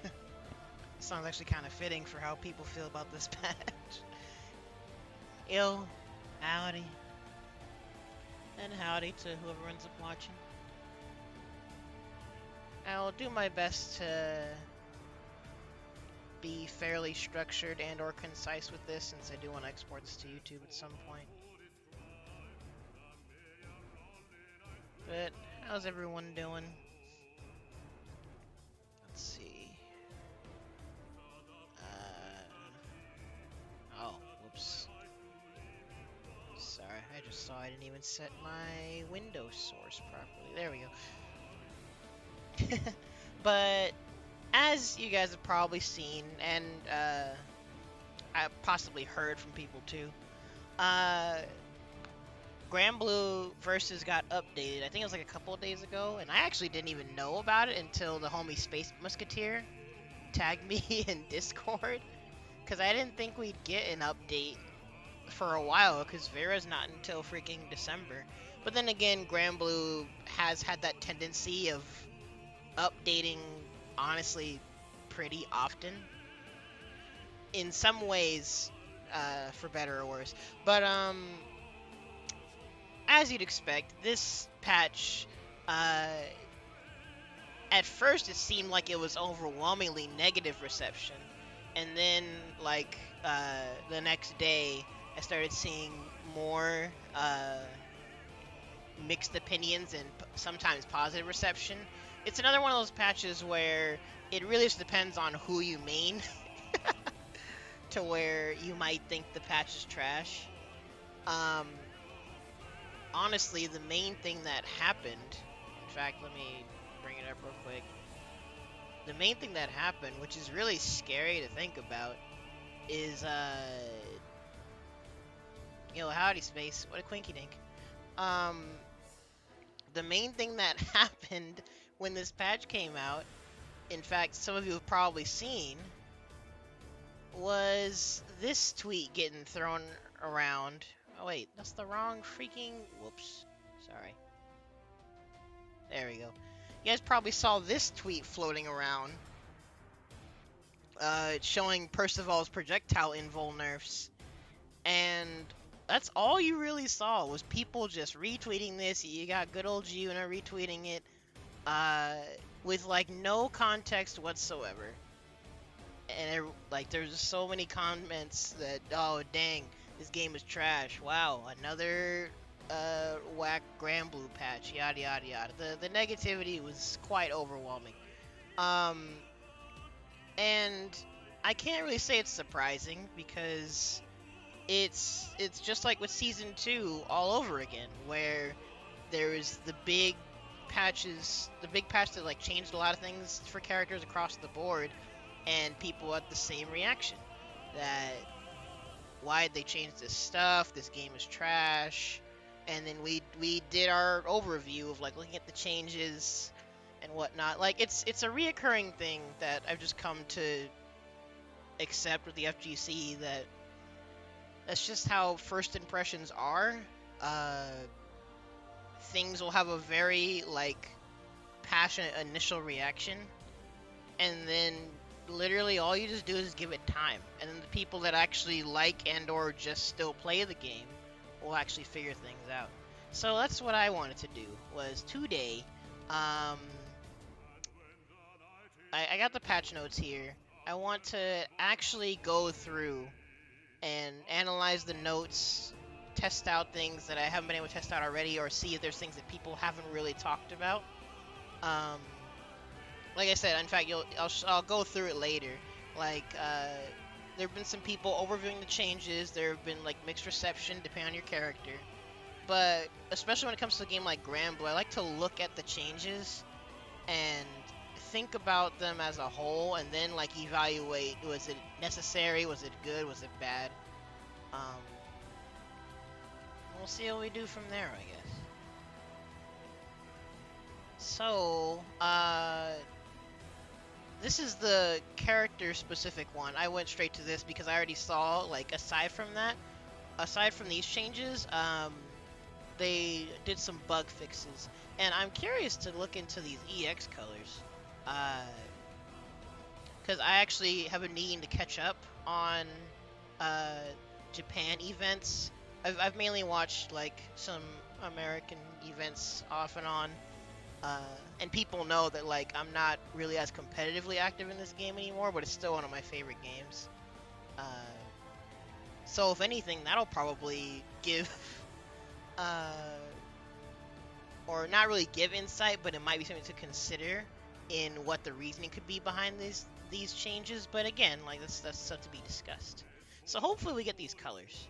This song's actually kind of fitting for how people feel about this patch. Yo, howdy. And howdy to whoever ends up watching. I'll do my best to be fairly structured and or concise with this, since I do want to export this to YouTube at some point. But how's everyone doing? Let's see. Oh, whoops. Sorry, I just saw I didn't even set my Windows source properly. There we go. But as you guys have probably seen, and I've possibly heard from people too, Grand Blue Versus got updated. I think it was like a couple of days ago, and I actually didn't even know about it until the homie Space Musketeer tagged me in Discord, because I didn't think we'd get an update for a while, because Vera's not until freaking December. But then again, Grand Blue has had that tendency of updating, honestly, pretty often. In some ways, for better or worse. But, as you'd expect, this patch, at first it seemed like it was overwhelmingly negative reception. And then, like, the next day, I started seeing more, mixed opinions and sometimes positive reception. It's another one of those patches where it really just depends on who you main, to where you might think the patch is trash. Honestly, the main thing that happened, in fact, let me bring it up real quick. The main thing that happened, which is really scary to think about, is, yo, howdy, Space. What a quinky dink. The main thing that happened when this patch came out, in fact, some of you have probably seen, was this tweet getting thrown around. Oh, wait, that's the wrong freaking... Whoops. Sorry. There we go. You guys probably saw this tweet floating around. Showing Percival's projectile invul nerfs. And that's all you really saw, was people just retweeting this. You got good old Yuna retweeting it. With, like, no context whatsoever. And, like, there's so many comments that, oh, dang, this game is trash. Wow, another whack Grand Blue patch, yada yada yada. The negativity was quite overwhelming. And I can't really say it's surprising, because it's just like with Season 2 all over again, where there is the big patches, the big patch that like changed a lot of things for characters across the board, and people had the same reaction, that why'd they change this stuff, this game is trash. And then we did our overview of like looking at the changes and whatnot. Like it's a reoccurring thing that I've just come to accept with the FGC, that that's just how first impressions are. Things will have a very like passionate initial reaction, and then literally all you just do is give it time, and then the people that actually like and or just still play the game will actually figure things out. So that's what I wanted to do, was today, I got the patch notes here. I want to actually go through and analyze the notes, test out things that I haven't been able to test out already, or see if there's things that people haven't really talked about. Like I said, in fact, I'll go through it later. Like, there have been some people overviewing the changes. There have been like mixed reception depending on your character. But especially when it comes to a game like Grand Blue, I like to look at the changes and think about them as a whole, and then like evaluate, was it necessary, was it good, was it bad. We'll see what we do from there, I guess. So, this is the character-specific one. I went straight to this because I already saw, like, aside from these changes, they did some bug fixes. And I'm curious to look into these EX colors. because I actually have been needing to catch up on Japan events. I've mainly watched like some American events off and on, and people know that like I'm not really as competitively active in this game anymore, but it's still one of my favorite games. So if anything, that'll probably give, or not really give insight, but it might be something to consider in what the reasoning could be behind these changes. But again, like that's stuff to be discussed. So hopefully we get these colors.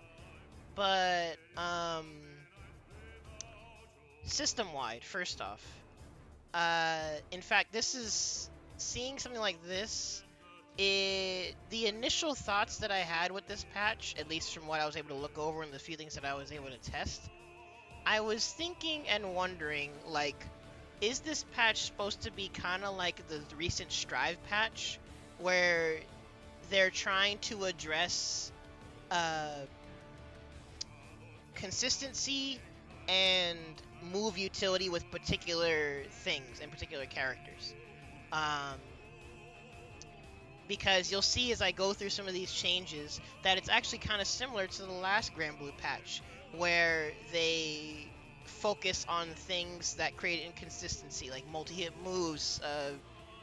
But system-wide, first off, in fact, this is seeing something like this. The initial thoughts that I had with this patch, at least from what I was able to look over and the few things that I was able to test, I was thinking and wondering, like, is this patch supposed to be kind of like the recent Strive patch, where they're trying to address consistency and move utility with particular things and particular characters? Because you'll see as I go through some of these changes that it's actually kind of similar to the last Grand Blue patch, where they focus on things that create inconsistency, like multi-hit moves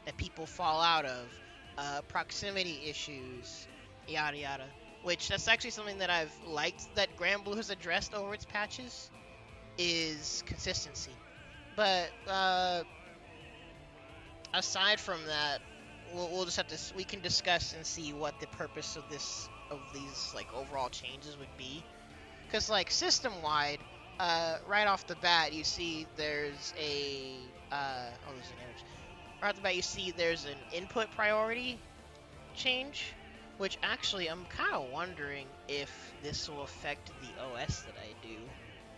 that people fall out of, proximity issues, yada yada. Which that's actually something that I've liked that Grand Blue has addressed over its patches, is consistency. But aside from that, we'll just have to, we can discuss and see what the purpose of these like overall changes would be. Because like system wide, right off the bat you see there's a there's an image. Right off the bat you see there's an input priority change, which actually I'm kind of wondering if this will affect the OS that I do.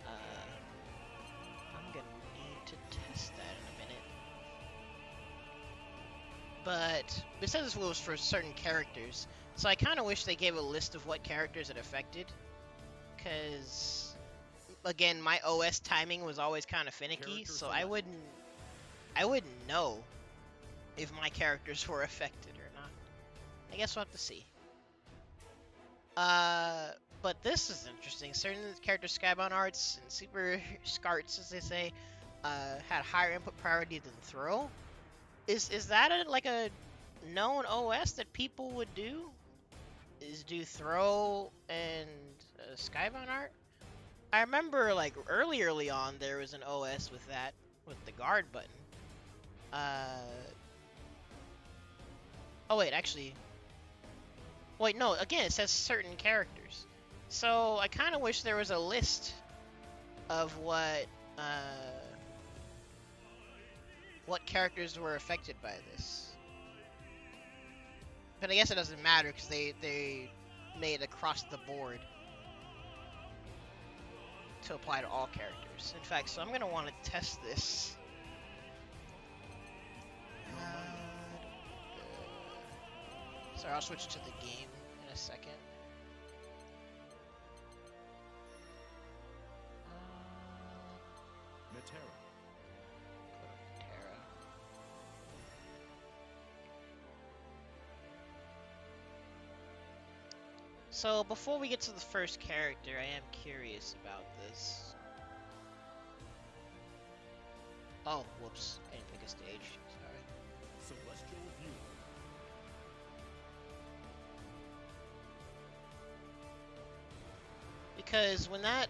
I'm gonna need to test that in a minute. But it says this was for certain characters, so I kind of wish they gave a list of what characters it affected, because again, my OS timing was always kind of finicky, so I wouldn't know if my characters were affected or not. I guess we'll have to see. But this is interesting. Certain character skybound arts and super scarts, as they say, had higher input priority than throw. Is that like a known OS that people would do? Is do throw and skybound art? I remember like early on there was an OS with that, with the guard button. Oh wait, actually. Wait, no, again, it says certain characters. So I kind of wish there was a list of what characters were affected by this. But I guess it doesn't matter because they made it across the board to apply to all characters. In fact, so I'm gonna want to test this. Sorry, I'll switch to the game in a second. Metera. Metera. So before we get to the first character, I am curious about this. Oh, whoops! I didn't pick a stage. Sorry. Celestial View. Because when that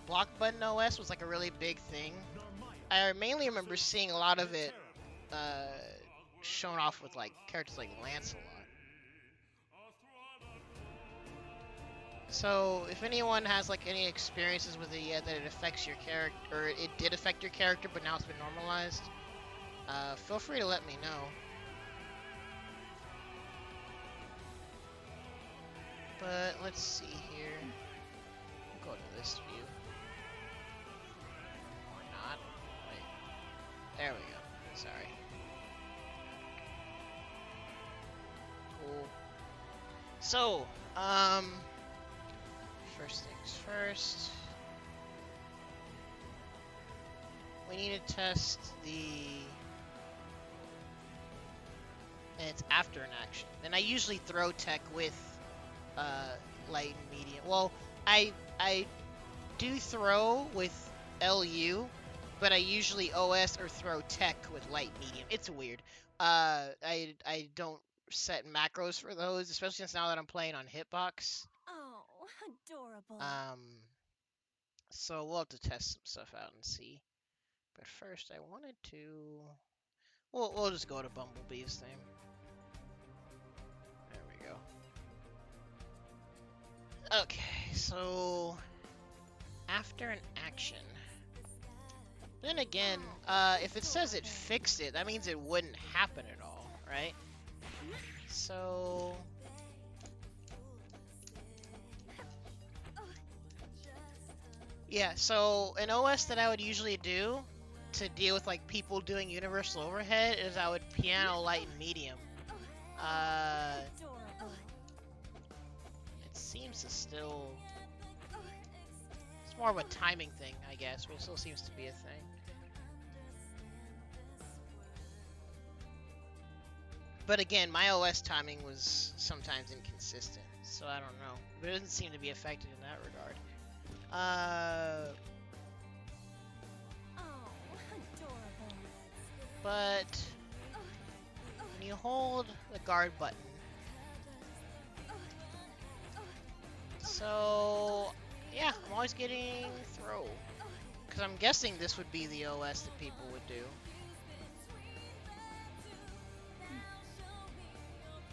block button OS was like a really big thing, I mainly remember seeing a lot of it shown off with like characters like Lancelot. So if anyone has like any experiences with it yet that it affects your character, or it did affect your character but now it's been normalized, feel free to let me know. But let's see here. We'll go to list view. Or not. Wait. There we go. Sorry. Cool. So, first things first. We need to test the and it's after an action. Then I usually throw tech with light and medium. Well, I do throw with LU, but I usually OS or throw tech with light medium. It's weird. I don't set macros for those, especially since now that I'm playing on Hitbox. Oh, adorable. So we'll have to test some stuff out and see. But first, I wanted to. We'll just go to Bumblebee's thing. There we go. Okay, so after an action. Then again, if it says it fixed it, that means it wouldn't happen at all, right? So yeah, so an OS that I would usually do to deal with like people doing universal overhead is I would piano light and medium. It seems to still. It's more of a timing thing, I guess, but it still seems to be a thing. But again, my OS timing was sometimes inconsistent, so I don't know. But it doesn't seem to be affected in that regard. But when you hold the guard button, so yeah, I'm always getting throw. Because I'm guessing this would be the OS that people would do.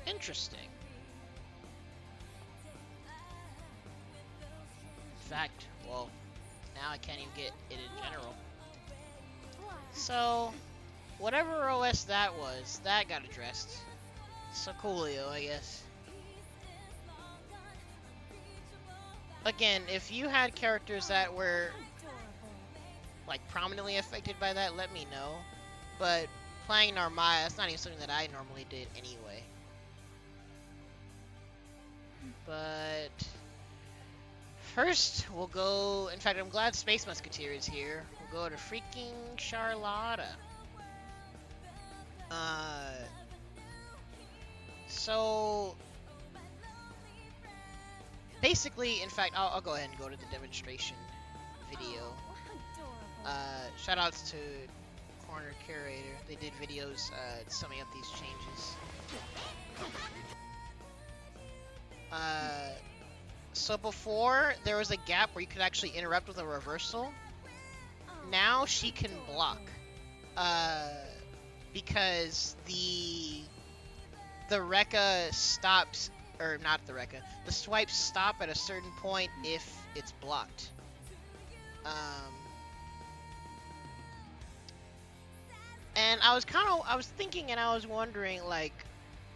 Interesting. In fact, well, now I can't even get it in general. So, whatever OS that was, that got addressed. So coolio, I guess. Again, if you had characters that were like prominently affected by that, let me know. But playing Narmaya, that's not even something that I normally did anyway. But first, we'll go. In fact, I'm glad Space Musketeer is here. We'll go to freaking Charlotta. So basically, in fact, I'll go ahead and go to the demonstration video. Shoutouts to Corner Curator. They did videos summing up these changes. So before, there was a gap where you could actually interrupt with a reversal. Now she can block. Because the Rekka stops, or not the Rekka, the swipes stop at a certain point if it's blocked. And I was thinking and I was wondering, like,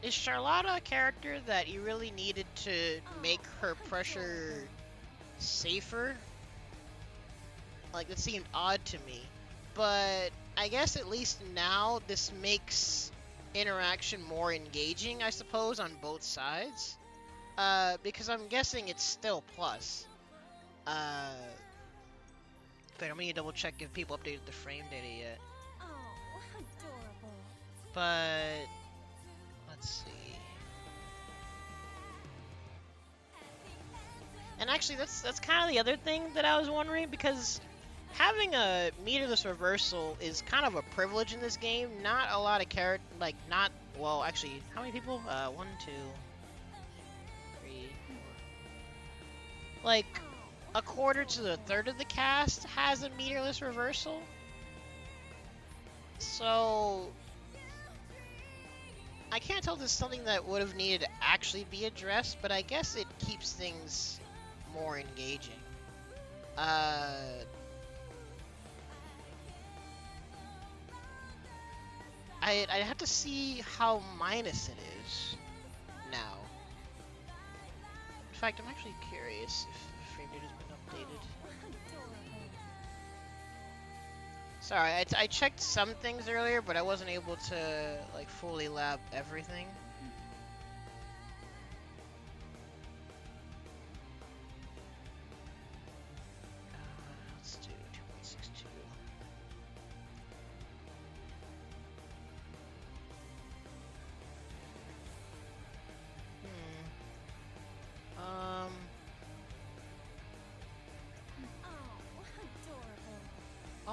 is Charlotta a character that you really needed to make her pressure safer? Like, that seemed odd to me. But I guess at least now this makes interaction more engaging, I suppose, on both sides. Because I'm guessing it's still plus. But I'm gonna double check if people updated the frame data yet. Oh, adorable. But let's see. And actually, that's kind of the other thing that I was wondering, because having a meterless reversal is kind of a privilege in this game. Not a lot of well, actually, how many people? 1, 2, 3, 4. Like, a quarter to a third of the cast has a meterless reversal. So I can't tell if this is something that would have needed to actually be addressed, but I guess it keeps things more engaging. I'd have to see how minus it is now. In fact, I'm actually curious if the frame rate has been updated. Sorry, I checked some things earlier, but I wasn't able to like fully lab everything. Let's do 2.62.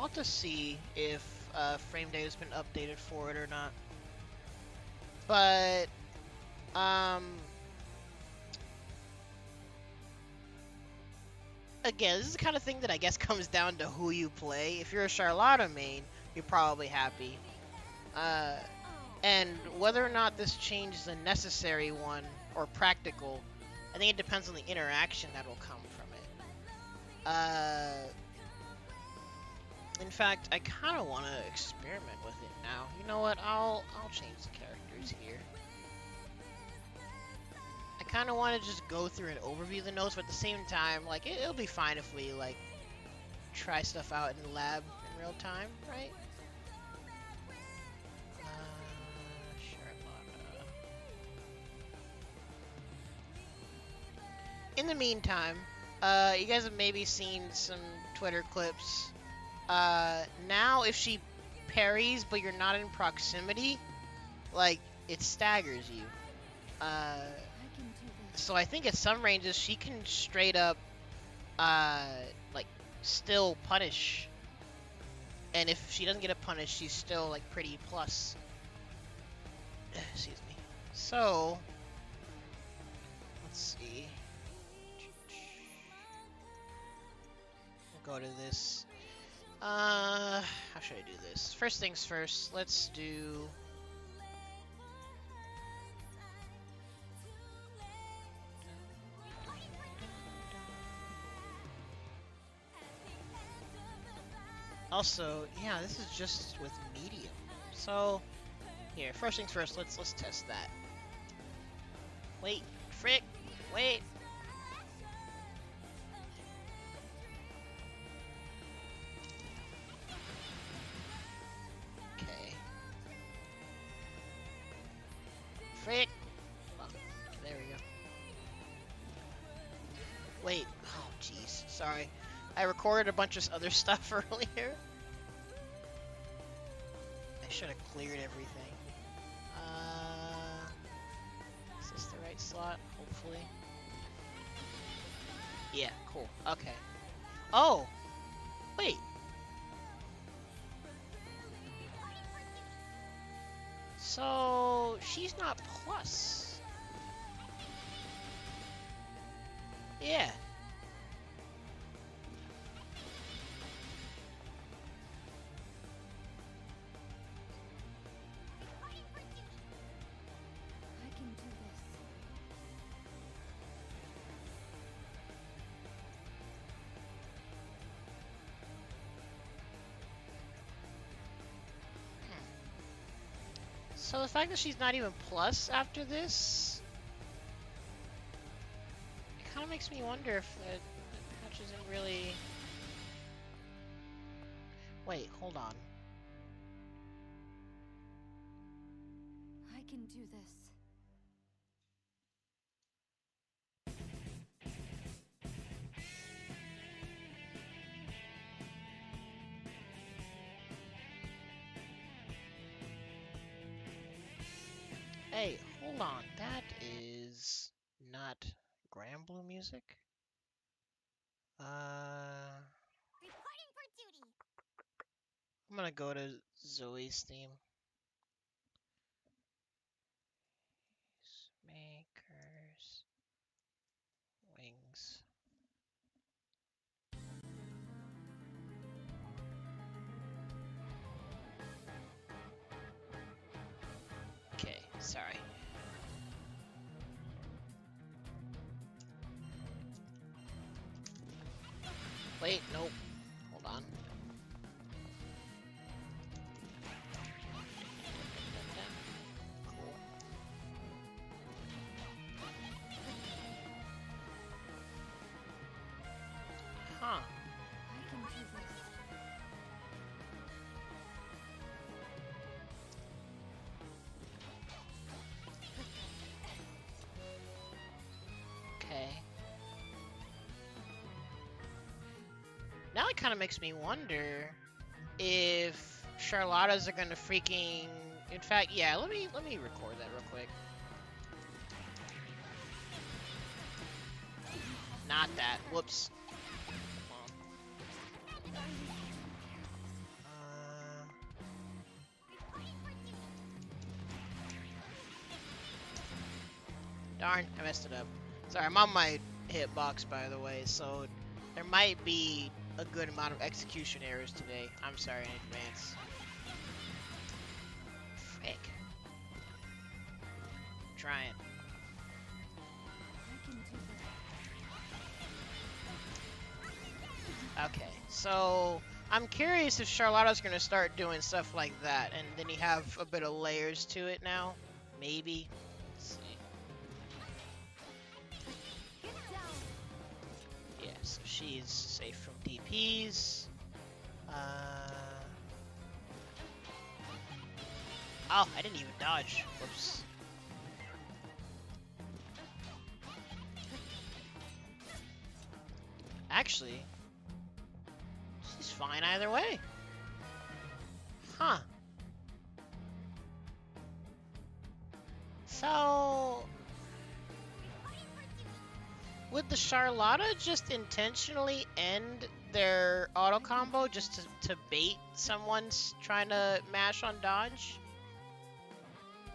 I'll have to see if frame data's been updated for it or not. But again, this is the kind of thing that I guess comes down to who you play. If you're a Charlotta main, you're probably happy. And whether or not this change is a necessary one or practical, I think it depends on the interaction that will come from it. In fact, I kind of want to experiment with it now. You know what? I'll change the characters here. I kind of want to just go through and overview the notes, but at the same time, like, it'll be fine if we, like, try stuff out in the lab in real time, right? Charlotta. In the meantime, you guys have maybe seen some Twitter clips. Now if she parries, but you're not in proximity, like, it staggers you. So I think at some ranges she can straight up, like, still punish. And if she doesn't get a punish, she's still, like, pretty plus. Excuse me. So, let's see. We'll go to this. How should I do this? First things first, let's do... Also, yeah, this is just with medium. So, here, first things first, let's test that. Wait, frick, wait. Okay. Frick. Oh, there we go. Wait, oh jeez, sorry. I recorded a bunch of other stuff earlier. I should have cleared everything. Is this the right slot? Hopefully. Yeah, cool. Okay. Oh! Wait! So, she's not plus. Yeah. So the fact that she's not even plus after this, it kind of makes me wonder if the patch isn't really... Wait, hold on. I can do this. Hey, hold on. That is not Granblue music. Reporting for duty. I'm gonna go to Zooey's theme. Makers wings. Okay, sorry. Wait, nope. Hold on. Cool. Huh. I can do this. Okay. Now it kind of makes me wonder if Charlotta's are gonna freaking... In fact, yeah, let me record that real quick. Not that. Whoops. Darn, I messed it up. Sorry, I'm on my hitbox, by the way, so there might be a good amount of execution errors today. I'm sorry in advance. Frick. I'm trying. I can do this. Okay, so I'm curious if Charlotta's gonna start doing stuff like that, and then you have a bit of layers to it now. Maybe. Let's see. Yeah, so she's safe from DPs. Oh, I didn't even dodge. Whoops. Actually, she's fine either way. Huh. So, would the Charlotta just intentionally end their auto combo just to bait someone's trying to mash on dodge?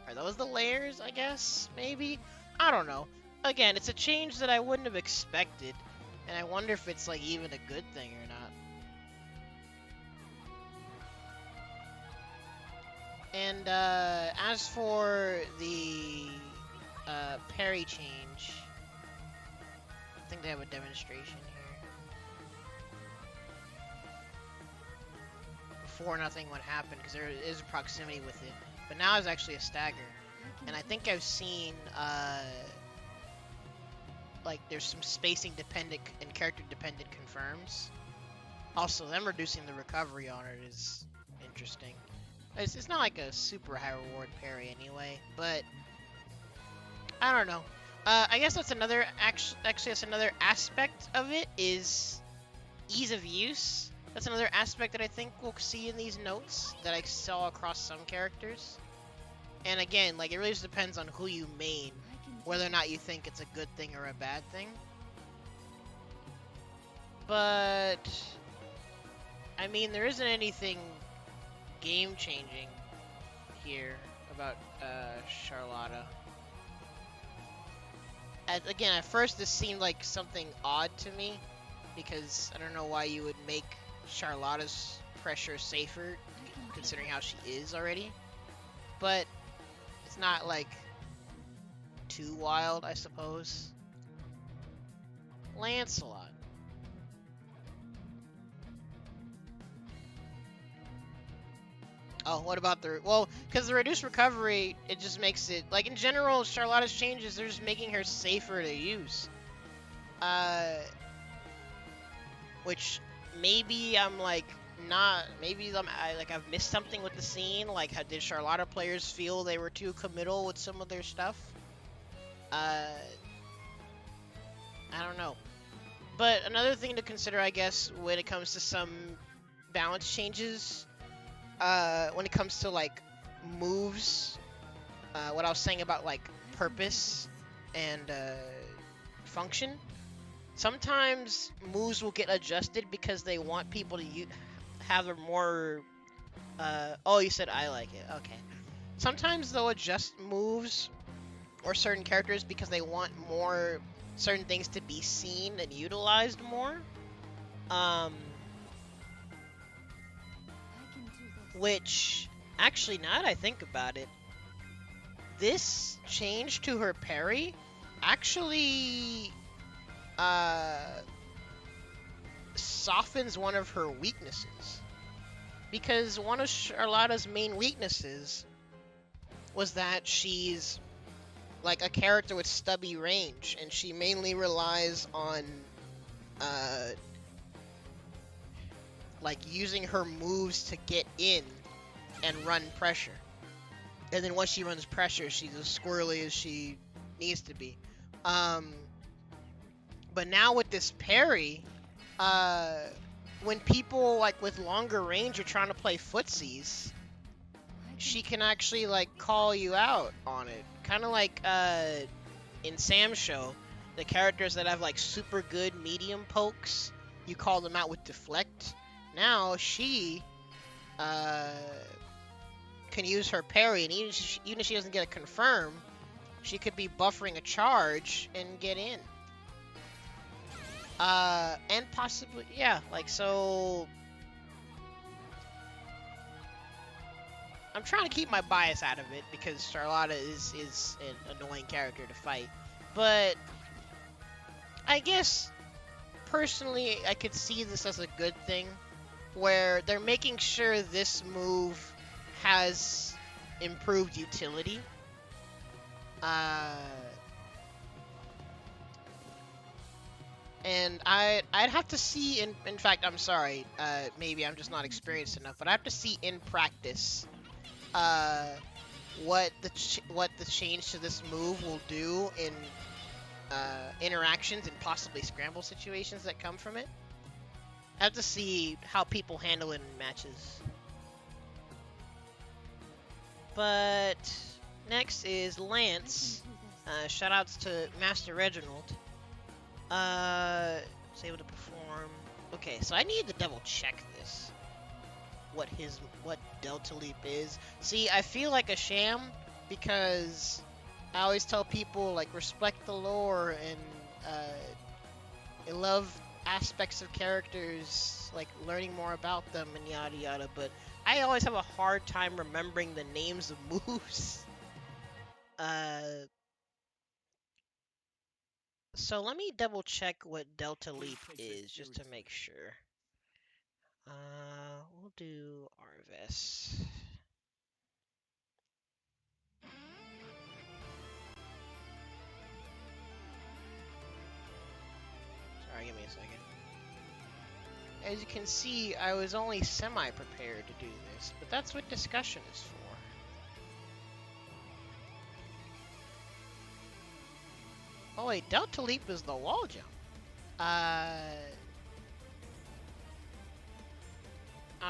Are those the layers, I guess? Maybe? I don't know. Again, it's a change that I wouldn't have expected, and I wonder if it's like even a good thing or not. And as for the parry change, I think they have a demonstration here. Before, nothing would happen because there is proximity with it, but now it's actually a stagger. And I think I've seen like there's some spacing dependent and character dependent confirms. Also, them reducing the recovery on it is interesting. It's not like a super high reward parry anyway, but I don't know. I guess that's another actually that's another aspect of it is ease of use. That's another aspect that I think we'll see in these notes that I saw across some characters. And again, like it really just depends on who you main, whether or not you think it's a good thing or a bad thing. But I mean, there isn't anything game-changing here about Charlotta. Again, at first this seemed like something odd to me, because I don't know why you would make Charlotta's pressure safer, considering how she is already. But it's not like too wild, I suppose. Lancelot. Oh, what about the... Well, because the reduced recovery, it just makes it... Like, in general, Charlotta's changes, they're just making her safer to use. Which, maybe I'm, like, not... Maybe I've missed something with the scene. Like, how did Charlotta players feel they were too committal with some of their stuff? I don't know. But another thing to consider, I guess, when it comes to some balance changes... when it comes to like moves, what I was saying about like purpose and function, sometimes moves will get adjusted because they want people to have a more oh, you said I like it, okay. Sometimes they'll adjust moves or certain characters because they want more certain things to be seen and utilized more. Which, actually, now that I think about it, this change to her parry actually softens one of her weaknesses. Because one of Charlotta's main weaknesses was that she's like a character with stubby range, and she mainly relies on like using her moves to get in and run pressure. And then once she runs pressure, she's as squirrely as she needs to be. But now with this parry, when people like with longer range are trying to play footsies, she can actually like call you out on it. Kind of like in Sam's show, the characters that have like super good medium pokes, you call them out with deflect. Now she can use her parry, and even if she doesn't get a confirm, she could be buffering a charge and get in. And possibly, yeah, like, so... I'm trying to keep my bias out of it, because Charlotta is an annoying character to fight. But, I guess, personally, I could see this as a good thing, where they're making sure this move has improved utility. And I'd have to see, in fact, I'm sorry, maybe I'm just not experienced enough, but I have to see in practice what the change to this move will do in interactions and possibly scramble situations that come from it. I have to see how people handle it in matches. But next is Lance. Shoutouts to Master Reginald. Was able to perform. Okay, so I need to double check this. What Delta Leap is. See, I feel like a sham because I always tell people, like, respect the lore and I love aspects of characters, like learning more about them and yada yada, but I always have a hard time remembering the names of moves. So let me double check what Delta Leap is just to make sure. We'll do Arves. Sorry, give me a second. As you can see, I was only semi-prepared to do this, but that's what discussion is for. Oh wait, Delta Leap is the wall jump.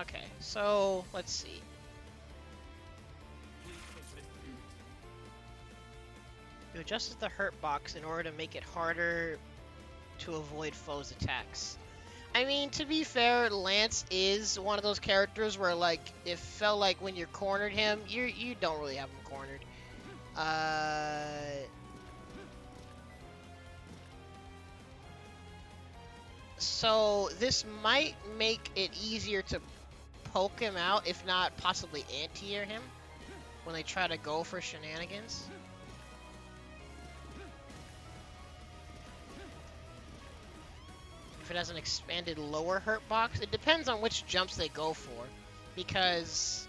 Okay, so let's see. You adjusted the hurt box in order to make it harder to avoid foes' attacks. I mean, to be fair, Lance is one of those characters where, like, it felt like when you cornered him, you don't really have him cornered. So this might make it easier to poke him out, if not possibly anti-air him, when they try to go for shenanigans. If it has an expanded lower hurt box, it depends on which jumps they go for, because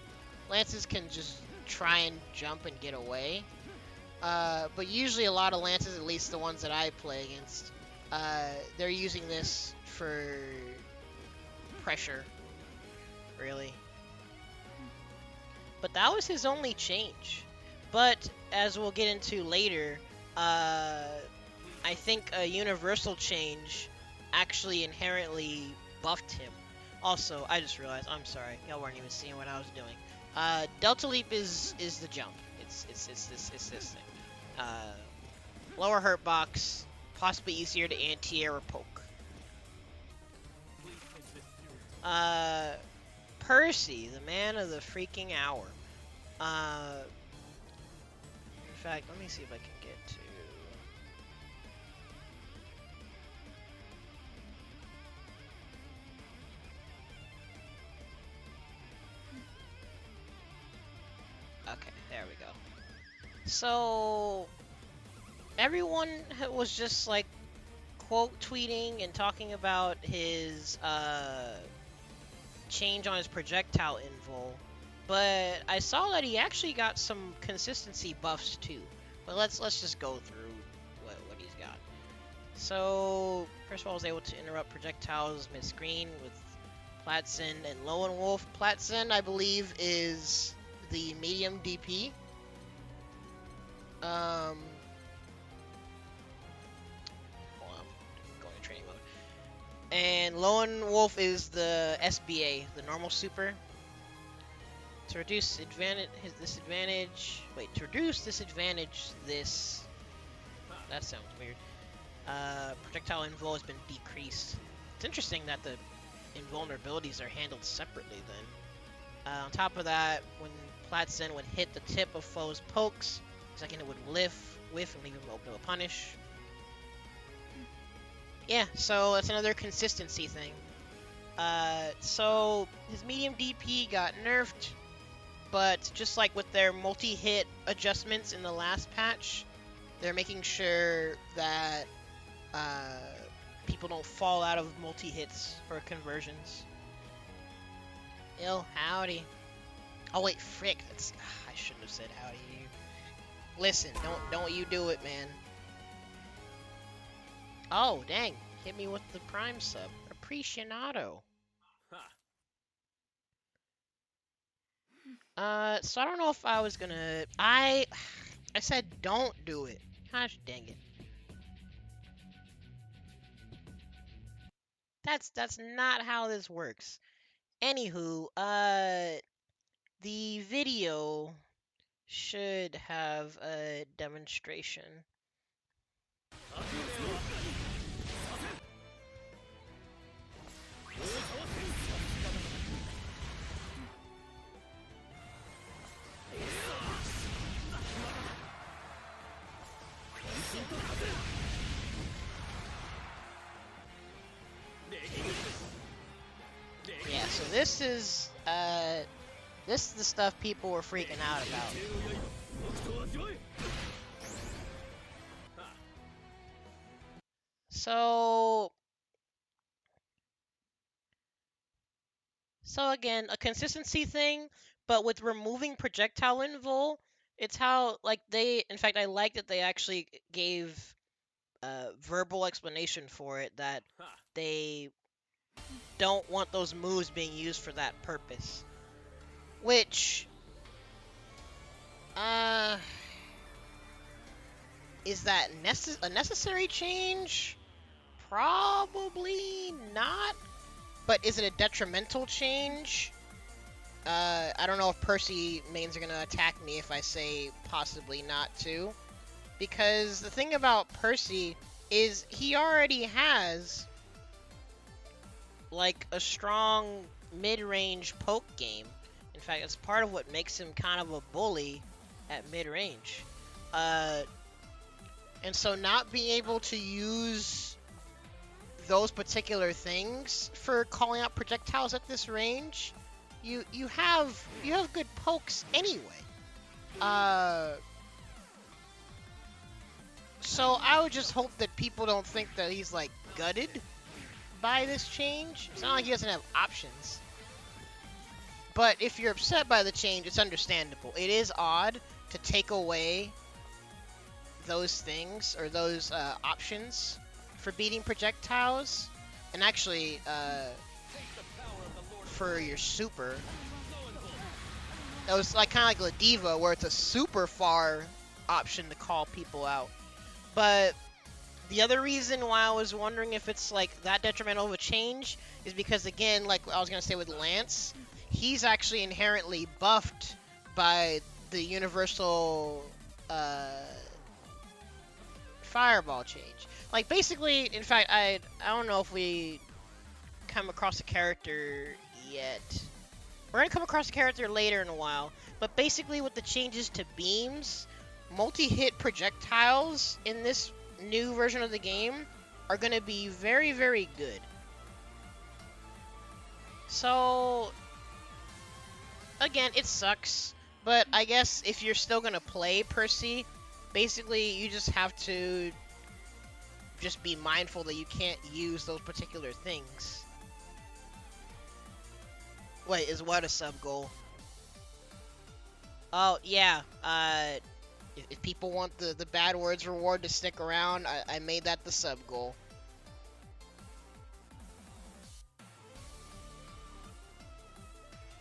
Lances can just try and jump and get away. But usually a lot of Lances, at least the ones that I play against, they're using this for pressure, really. But that was his only change. But as we'll get into later, I think a universal change actually inherently buffed him. Also, I just realized, I'm sorry, y'all weren't even seeing what I was doing. Delta Leap is the jump. It's this thing. Lower hurt box, possibly easier to anti-air or poke. Percy, the man of the freaking hour. In fact, let me see if I can get to... Okay, there we go. So, everyone was just, like, quote tweeting and talking about his, change on his projectile invul, but I saw that he actually got some consistency buffs too. But let's just go through what he's got. So Percival was able to interrupt projectiles mid-screen with Platson and Lowain Wolf. Platson, I believe, is the medium DP. And Lowain Wolf is the SBA, the normal super. To reduce to reduce disadvantage, that sounds weird. Projectile invul has been decreased. It's interesting that the invulnerabilities are handled separately then. On top of that, when Platson would hit the tip of foes' pokes, second it would lift whiff and leave him open to a punish. Yeah, so it's another consistency thing. So his medium DP got nerfed, but just like with their multi-hit adjustments in the last patch, they're making sure that people don't fall out of multi-hits for conversions. Howdy. Oh wait, frick. I shouldn't have said howdy. Listen, don't you do it, man. Oh, dang. Hit me with the prime sub. Appreciado. So I don't know if I was gonna... I said don't do it. Gosh dang it. That's not how this works. Anywho, the video should have a demonstration. Yeah, so this is the stuff people were freaking out about. So again, a consistency thing, but with removing projectile invul, it's how, like, in fact, I like that they actually gave verbal explanation for it, that they don't want those moves being used for that purpose. Which, is that a necessary change? Probably not. But is it a detrimental change? I don't know if Percy mains are gonna attack me if I say possibly not to. Because the thing about Percy is he already has like a strong mid-range poke game. In fact, it's part of what makes him kind of a bully at mid-range. And so not being able to use those particular things for calling out projectiles at this range, you have good pokes anyway. So I would just hope that people don't think that he's like gutted by this change. It's not like he doesn't have options. But if you're upset by the change, it's understandable. It is odd to take away those things or those options for beating projectiles, and actually for your super. It was like kind of like Ladiva, where it's a super far option to call people out. But the other reason why I was wondering if it's like that detrimental of a change is because, again, like I was gonna say with Lance, he's actually inherently buffed by the universal fireball change. Like, basically, in fact, I don't know if we come across a character yet. We're gonna come across a character later in a while, but basically with the changes to beams, multi-hit projectiles in this new version of the game are gonna be very, very good. So, again, it sucks, but I guess if you're still gonna play Percy, basically you just have to just be mindful that you can't use those particular things. Wait, is what a sub goal? Oh, yeah, if people want the bad words reward to stick around, I made that the sub goal.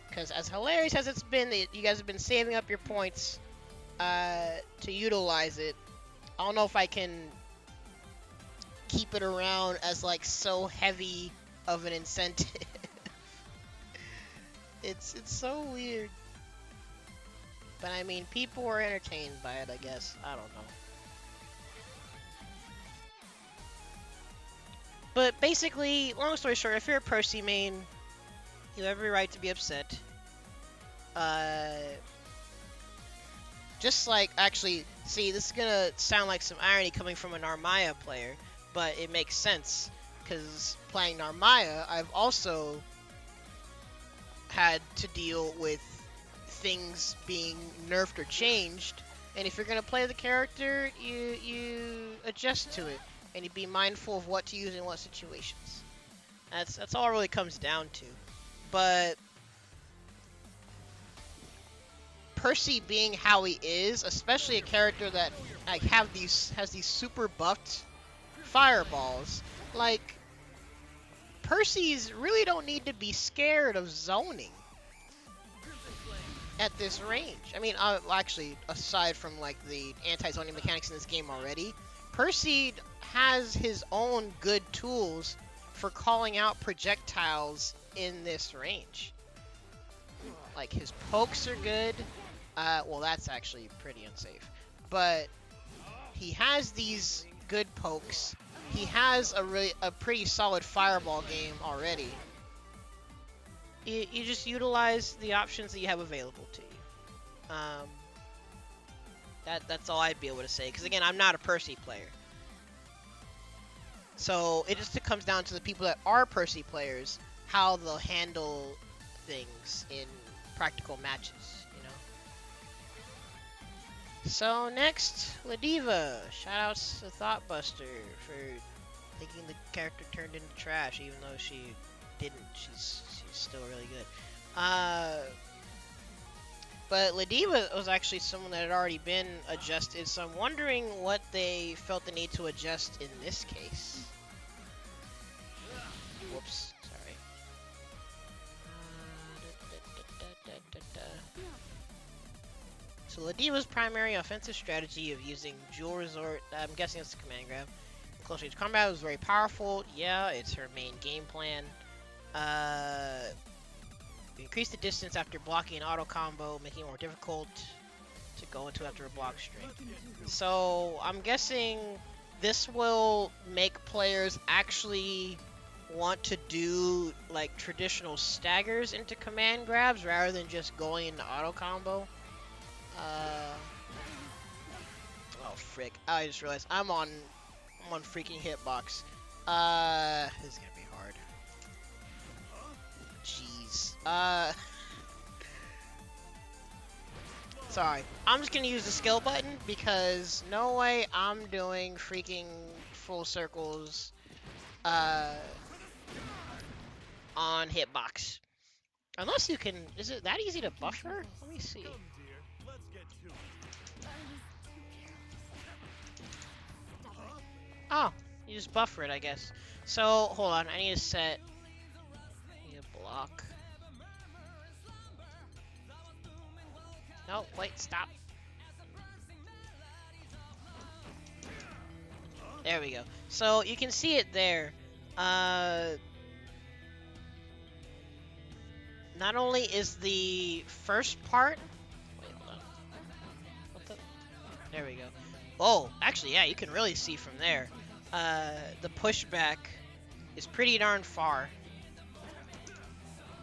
Because as hilarious as it's been, you guys have been saving up your points to utilize it. I don't know if I can keep it around as like so heavy of an incentive. It's so weird. But I mean, people were entertained by it, I guess. I don't know. But basically, long story short, if you're a Percy main, you have every right to be upset. just like, actually, see, this is gonna sound like some irony coming from a Narmaya player, but it makes sense, because playing Narmaya, I've also had to deal with things being nerfed or changed, and if you're gonna play the character, you adjust to it, and you be mindful of what to use in what situations. That's all it really comes down to. But Percy being how he is, especially a character that like has these super buffed fireballs, like Percy's really don't need to be scared of zoning at this range. I mean, actually, aside from like the anti-zoning mechanics in this game already, Percy has his own good tools for calling out projectiles in this range. Like, his pokes are good. Well, that's actually pretty unsafe. But he has these good pokes. He has a pretty solid fireball game already. You just utilize the options that you have available to you. That's all I'd be able to say. Because again, I'm not a Percy player. So it just comes down to the people that are Percy players, how they'll handle things in practical matches, you know. So next, Ladiva. Shoutouts to Thoughtbuster for thinking the character turned into trash, even though she didn't. She's still really good. But Ladiva was actually someone that had already been adjusted, so I'm wondering what they felt the need to adjust in this case. Whoops, sorry. So Ladiva's primary offensive strategy of using Jewel Resort, I'm guessing it's the command grab. Close range combat was very powerful. Yeah, it's her main game plan. Increase the distance after blocking an auto combo, making it more difficult to go into after a block string. So I'm guessing this will make players actually want to do like traditional staggers into command grabs rather than just going into auto combo. Oh frick! I just realized I'm on freaking hitbox. This is gonna be hard. Jeez. Sorry. I'm just gonna use the skill button because no way I'm doing freaking full circles on hitbox. Unless you can, is it that easy to buffer? Let me see. Oh, you just buffer it, I guess. So, hold on, I need to set, I need a block. No, wait, stop. There we go. So, you can see it there. Not only is the first part... Wait, hold on. What the... There we go. Oh, actually, yeah, you can really see from there. The pushback is pretty darn far.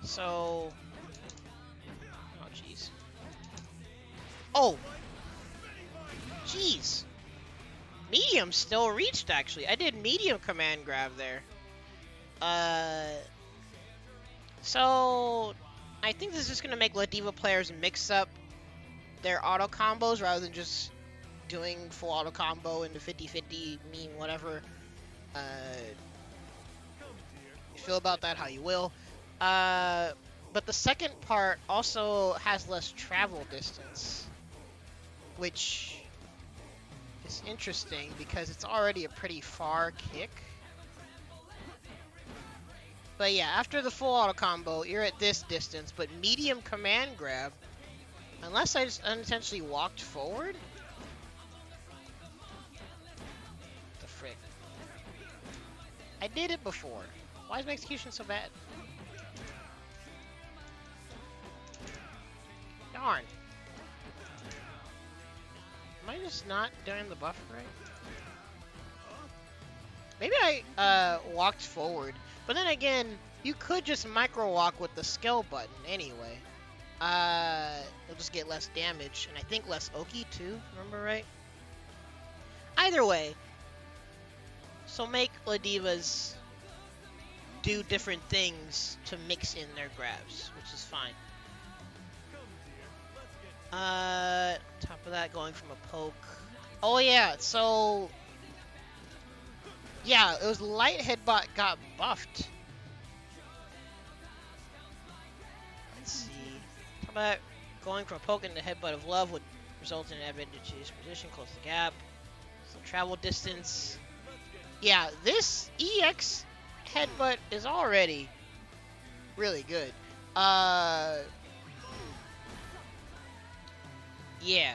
So... Oh, jeez. Oh! Jeez! Medium still reached, actually. I did medium command grab there. So... I think this is just going to make Ladiva players mix up their auto combos rather than just doing full auto combo into 50-50, mean whatever. You feel about that how you will. But the second part also has less travel distance, which is interesting because it's already a pretty far kick. But yeah, after the full auto combo, you're at this distance, but medium command grab, unless I just unintentionally walked forward? The frick. I did it before. Why is my execution so bad? Darn. Am I just not doing the buffer right? Maybe I walked forward. But then again, you could just micro walk with the skill button anyway. They'll just get less damage, and I think less Oki too, remember right? Either way, so make Ladivas do different things to mix in their grabs, which is fine. Top of that, going from a poke. Oh yeah, so yeah, it was light headbutt got buffed. Let's see. Top of that, going from a poke into headbutt of love would result in an advantageous position, close the gap. So travel distance. Yeah, this EX headbutt is already really good. Yeah.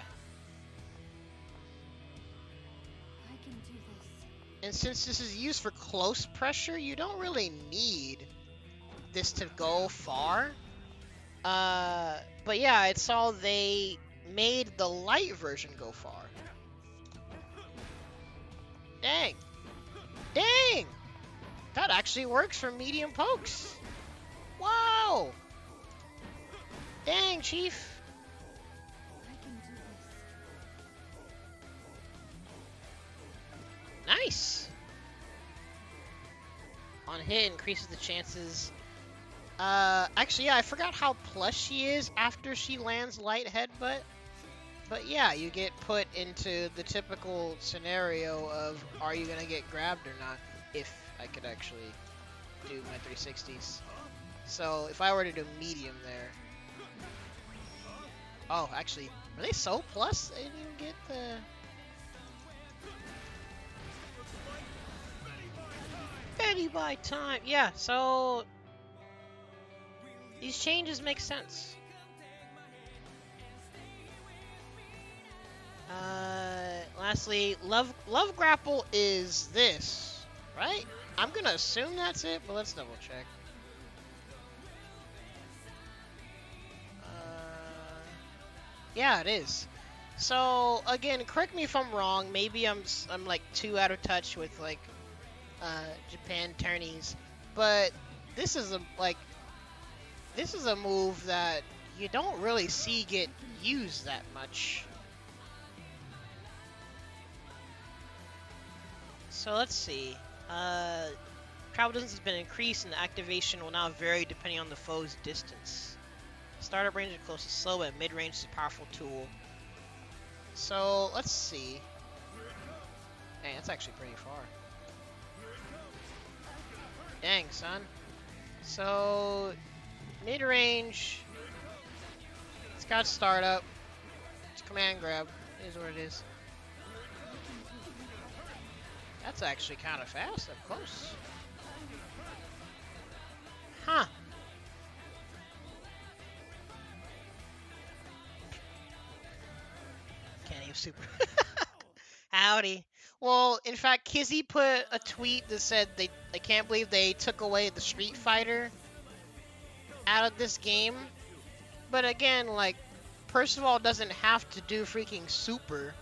And since this is used for close pressure, you don't really need this to go far. But yeah, I saw they made the light version go far. Dang. Dang! That actually works for medium pokes. Wow! Dang, Chief. Nice! On hit, increases the chances. Actually, yeah, I forgot how plus she is after she lands light headbutt. But yeah, you get put into the typical scenario of, are you gonna get grabbed or not? If I could actually do my 360s. So, if I were to do medium there. Oh, actually, are they so plus? They didn't even get the... Ready by time. Yeah, so these changes make sense. Lastly, love grapple is this, right? I'm gonna assume that's it, but let's double check. Yeah, it is. So again, correct me if I'm wrong. Maybe I'm like too out of touch with like Japan tourneys, but this is a move that you don't really see get used that much. So let's see. Travel distance has been increased, and the activation will now vary depending on the foe's distance. Startup range is close to slow, but mid-range is a powerful tool. So let's see. Hey, that's actually pretty far. Dang, son. So, mid-range, it's got startup, it's command grab, it is what it is. That's actually kind of fast, up close. Huh. Can't even super. Howdy. Well, in fact, Kizzy put a tweet that said they can't believe they took away the Street Fighter out of this game. But again, like, Percival doesn't have to do freaking super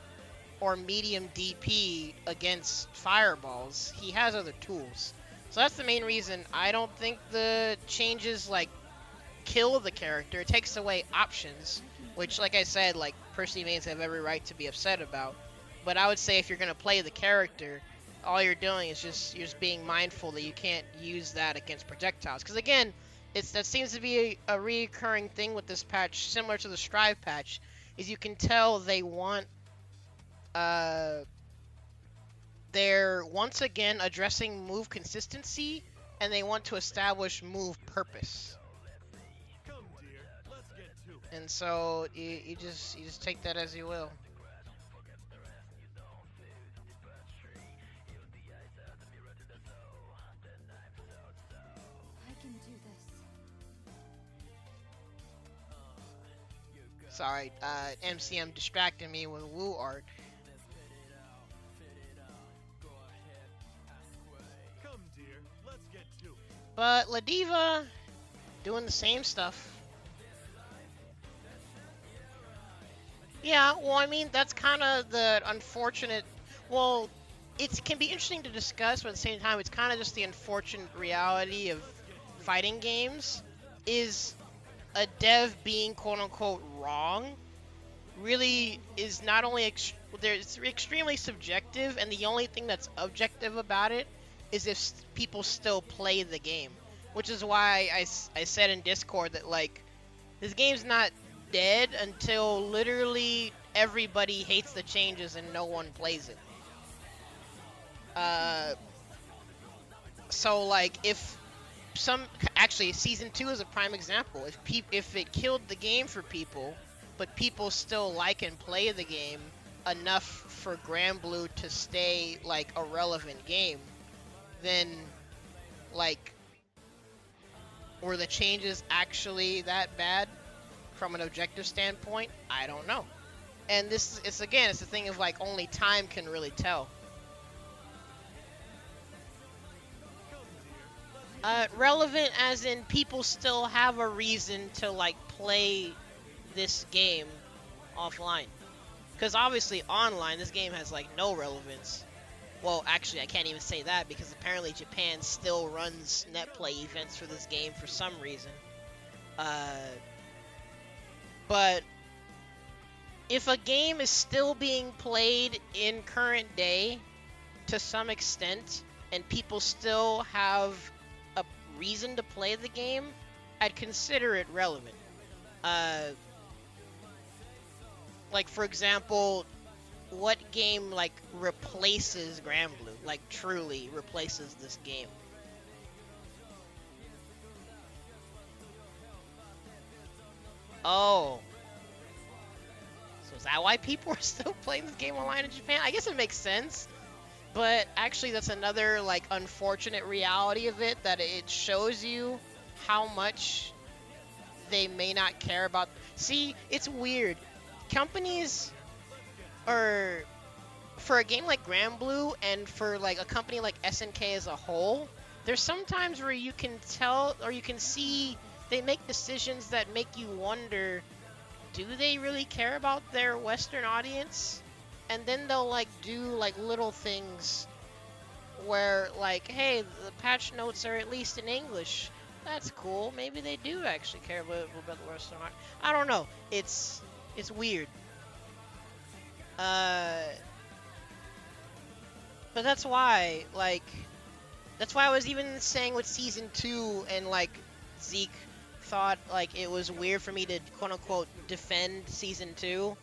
or medium DP against fireballs. He has other tools. So that's the main reason I don't think the changes, like, kill the character. It takes away options, which, like I said, like, Percy mains have every right to be upset about. But I would say if you're going to play the character, all you're doing is you're just being mindful that you can't use that against projectiles. Because again, that seems to be a recurring thing with this patch, similar to the Strive patch, is you can tell they want, they're once again addressing move consistency, and they want to establish move purpose. And so you just take that as you will. Sorry, MCM distracted me with woo art. But Ladiva doing the same stuff. Yeah, well, I mean, that's kind of the unfortunate... Well, it can be interesting to discuss, but at the same time, it's kind of just the unfortunate reality of fighting games. Is a dev being quote-unquote wrong really is not only it's extremely subjective, and the only thing that's objective about it is if people still play the game, which is why I said in Discord that, like, this game's not dead until literally everybody hates the changes and no one plays it. So, like, actually, Season 2 is a prime example. If it killed the game for people, but people still like and play the game enough for Granblue to stay, like, a relevant game, then, like, were the changes actually that bad from an objective standpoint? I don't know. And it's the thing of, like, only time can really tell. Relevant as in people still have a reason to, like, play this game offline. Because obviously online, this game has, like, no relevance. Well, actually, I can't even say that because apparently Japan still runs net play events for this game for some reason. But if a game is still being played in current day to some extent, and people still have a reason to play the game, I'd consider it relevant. Like, for example, what game, like, replaces Granblue? Like, truly replaces this game? Oh. So is that why people are still playing this game online in Japan? I guess it makes sense. But actually, that's another, like, unfortunate reality of it, that it shows you how much they may not care about. See, it's weird. Companies are, for a game like Granblue and for, like, a company like SNK as a whole, there's sometimes where you can tell, or you can see, they make decisions that make you wonder, do they really care about their Western audience? And then they'll, like, do, like, little things where, like, hey, the patch notes are at least in English. That's cool. Maybe they do actually care about the Western audience. I don't know. It's weird. But that's why, like, that's why I was even saying with Season 2 and, like, Zeke thought, like, it was weird for me to, quote-unquote, defend Season 2.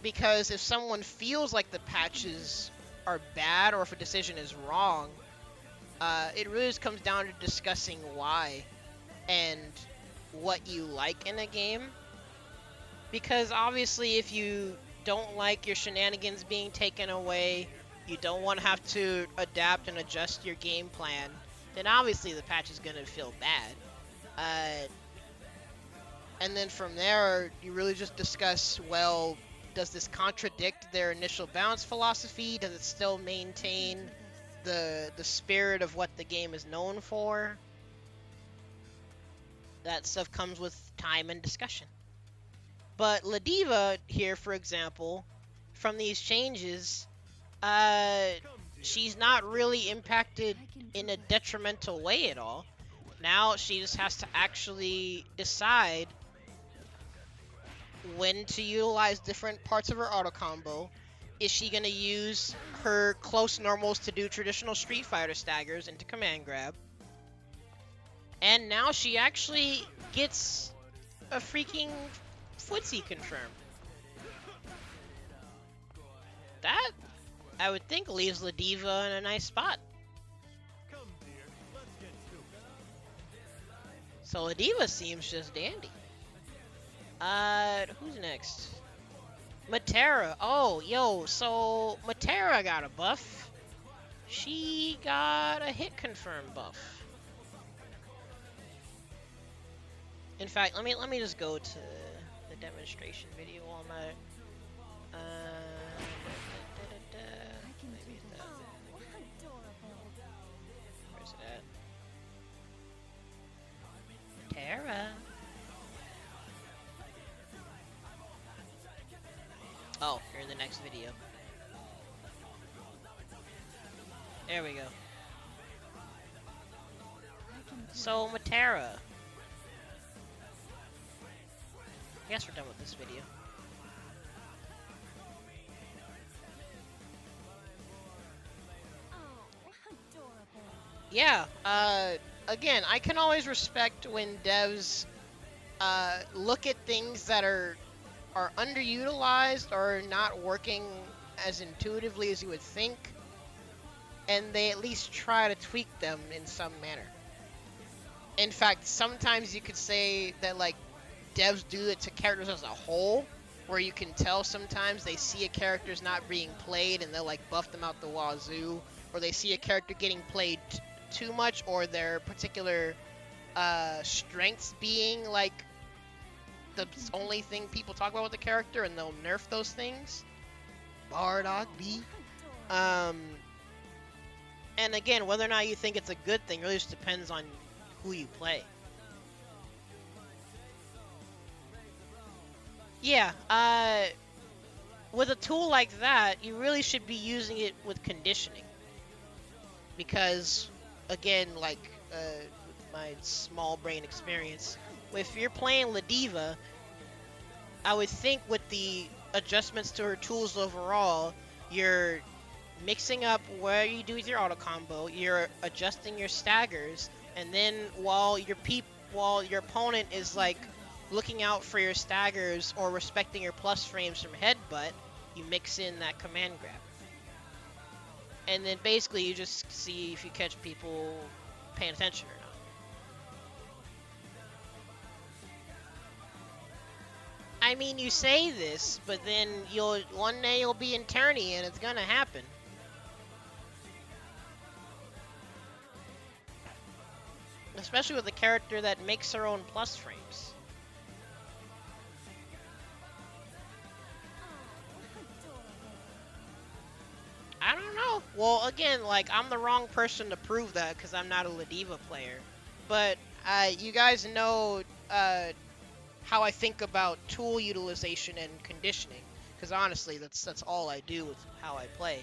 Because if someone feels like the patches are bad or if a decision is wrong, it really just comes down to discussing why and what you like in a game. Because obviously if you don't like your shenanigans being taken away, you don't want to have to adapt and adjust your game plan, then obviously the patch is going to feel bad. And then from there, you really just discuss, well, does this contradict their initial balance philosophy? Does it still maintain the spirit of what the game is known for? That stuff comes with time and discussion. But Ladiva here, for example, from these changes, she's not really impacted in a detrimental way at all. Now she just has to actually decide when to utilize different parts of her auto combo. Is she going to use her close normals to do traditional Street Fighter staggers into command grab? And now she actually gets a freaking footsie confirmed. That, I would think, leaves Ladiva in a nice spot. So Ladiva seems just dandy. Who's next? Metera. Oh, yo, so Metera got a buff. She got a hit confirm buff. In fact, let me just go to the demonstration video while I'm at it. Maybe that. Where's it at? Metera. Oh, here in the next video. There we go. So, Metera. I guess we're done with this video. Yeah, again, I can always respect when devs look at things that are underutilized or not working as intuitively as you would think, and they at least try to tweak them in some manner. In fact, sometimes you could say that, like, devs do it to characters as a whole, where you can tell sometimes they see a character's not being played and they'll, like, buff them out the wazoo, or they see a character getting played too much, or their particular strengths being, like, the only thing people talk about with the character, and they'll nerf those things. Bardock B. And again, whether or not you think it's a good thing really just depends on who you play. Yeah, with a tool like that, you really should be using it with conditioning. Because, again, like, with my small brain experience, if you're playing Ladiva, I would think with the adjustments to her tools overall, you're mixing up where you do with your auto combo, you're adjusting your staggers, and then while your opponent is, like, looking out for your staggers or respecting your plus frames from headbutt, you mix in that command grab. And then basically you just see if you catch people paying attention or not. I mean, you say this, but then one day you'll be in tourney and it's gonna happen. Especially with a character that makes her own plus frames. I don't know. Well, again, like, I'm the wrong person to prove that because I'm not a Ladiva player. But you guys know how I think about tool utilization and conditioning. Because honestly, that's all I do with how I play.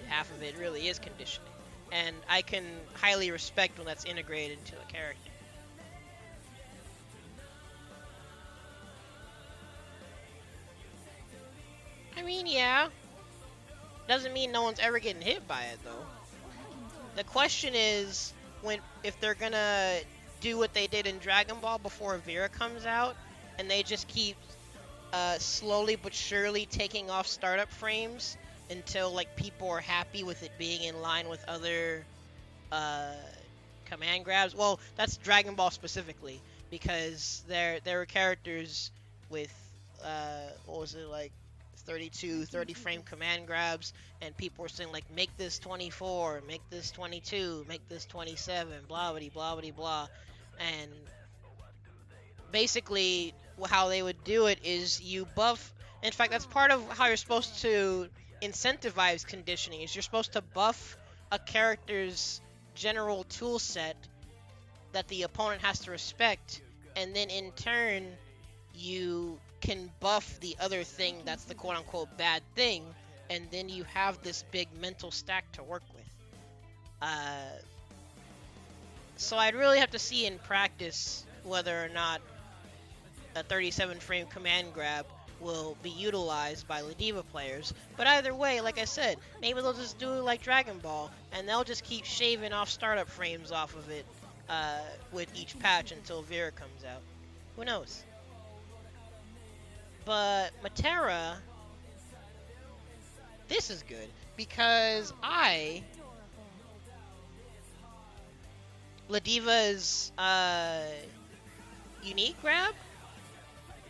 Half of it really is conditioning. And I can highly respect when that's integrated into a character. I mean, yeah. Doesn't mean no one's ever getting hit by it, though. The question is, if they're gonna do what they did in Dragon Ball before Vera comes out, and they just keep slowly but surely taking off startup frames until, like, people are happy with it being in line with other command grabs. Well, that's Dragon Ball specifically, because there were characters with what was it, like 30 frame command grabs, and people were saying, like, make this 24, make this 22, make this 27, blah blah blah blah blah. And basically how they would do it is you buff. In fact, that's part of how you're supposed to incentivize conditioning, is you're supposed to buff a character's general tool set that the opponent has to respect, and then in turn you can buff the other thing that's the quote-unquote bad thing, and then you have this big mental stack to work with. So I'd really have to see in practice whether or not a 37 frame command grab will be utilized by Ladiva players. But either way, like I said, maybe they'll just do it like Dragon Ball, and they'll just keep shaving off startup frames off of it with each patch until Vera comes out. Who knows? But Metera, this is good, because Ladiva's unique grab?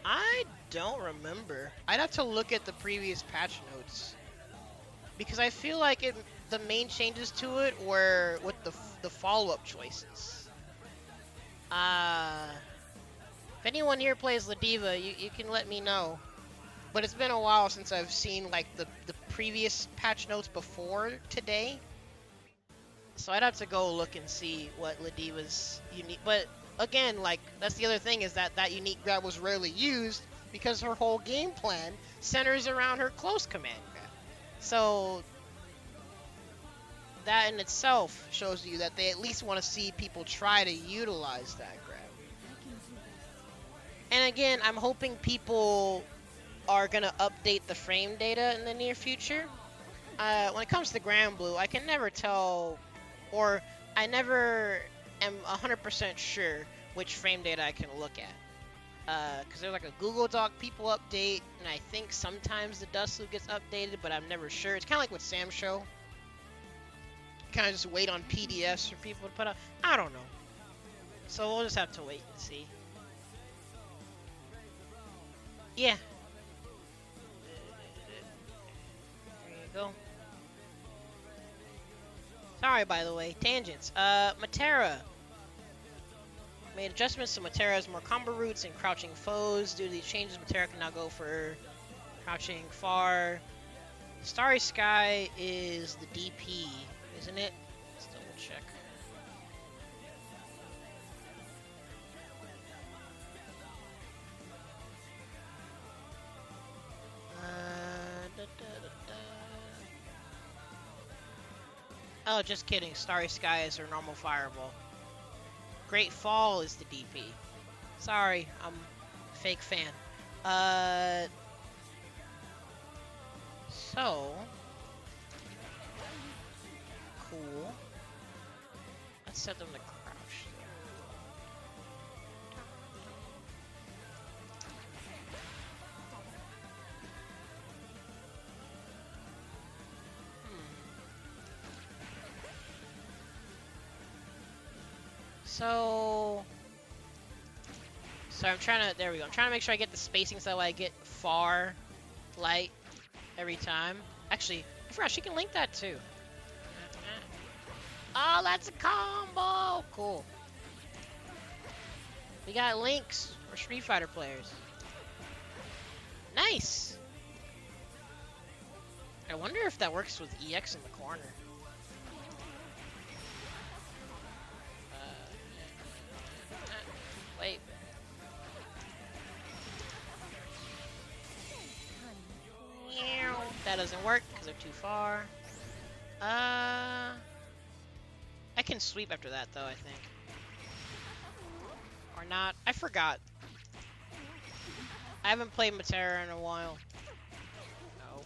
I don't remember. I'd have to look at the previous patch notes, because I feel like the main changes to it were with the follow-up choices. If anyone here plays Ladiva, you can let me know. But it's been a while since I've seen, like, the previous patch notes before today. So I'd have to go look and see what Ladiva's unique. But again, like, that's the other thing, is that unique grab was rarely used because her whole game plan centers around her close command grab. So that in itself shows you that they at least want to see people try to utilize that grab. And again, I'm hoping people are going to update the frame data in the near future. When it comes to Grand Blue, I can never tell, or I never am 100% sure which frame data I can look at. Because there's like a Google Doc people update, and I think sometimes the dust loop gets updated, but I'm never sure. It's kind of like with Sam's show. Kind of just wait on PDFs for people to put up. I don't know. So we'll just have to wait and see. Yeah. There you go. Sorry, by the way. Tangents. Metera. Made adjustments to Metera's more combo routes and crouching foes. Due to these changes, Metera can now go for crouching far. Starry Sky is the DP, isn't it? Let's double check. Oh, just kidding. Starry Sky is her normal fireball. Great Fall is the DP. Sorry, I'm a fake fan. So cool. Let's set them to crouch. So I'm trying to, there we go. I'm trying to make sure I get the spacing so I get far light every time. Actually, I forgot she can link that too. Oh, that's a combo! Cool. We got links for Street Fighter players. Nice! I wonder if that works with EX in the corner. Wait. That doesn't work because they're too far. I can sweep after that though, I think. Or not. I forgot. I haven't played Metera in a while. No.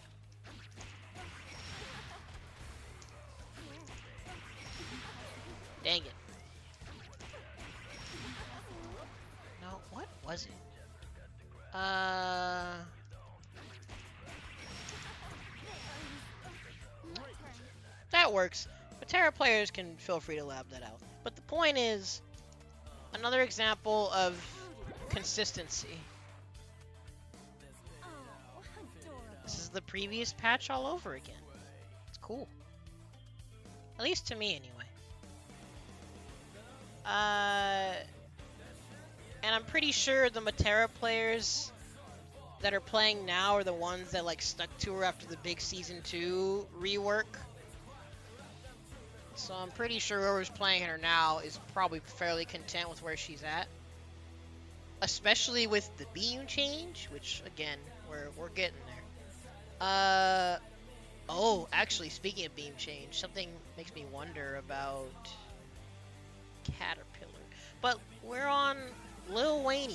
Dang it. No, what was it? That works. Metera players can feel free to lab that out. But the point is, another example of consistency. This is the previous patch all over again. It's cool. At least to me, anyway. And I'm pretty sure the Metera players that are playing now are the ones that like stuck to her after the big Season 2 rework. So I'm pretty sure whoever's playing her now is probably fairly content with where she's at. Especially with the beam change, which again, we're getting there. Oh, actually, speaking of beam change, something makes me wonder about Caterpillar. But we're on Lowain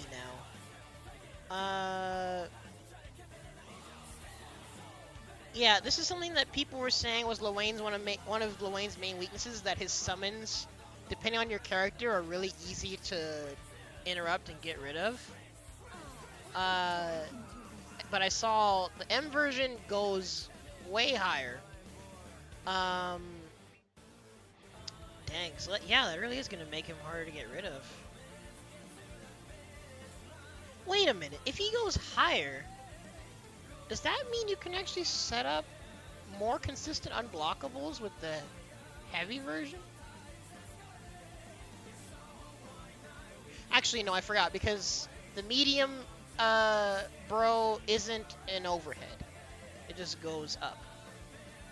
now. Yeah, this is something that people were saying was Lowain's one of Lowain's main weaknesses, that his summons, depending on your character, are really easy to interrupt and get rid of. But I saw the M version goes way higher. Dang, so yeah, that really is going to make him harder to get rid of. Wait a minute, if he goes higher, does that mean you can actually set up more consistent unblockables with the heavy version? Actually, no, I forgot, because the medium bro isn't an overhead. It just goes up.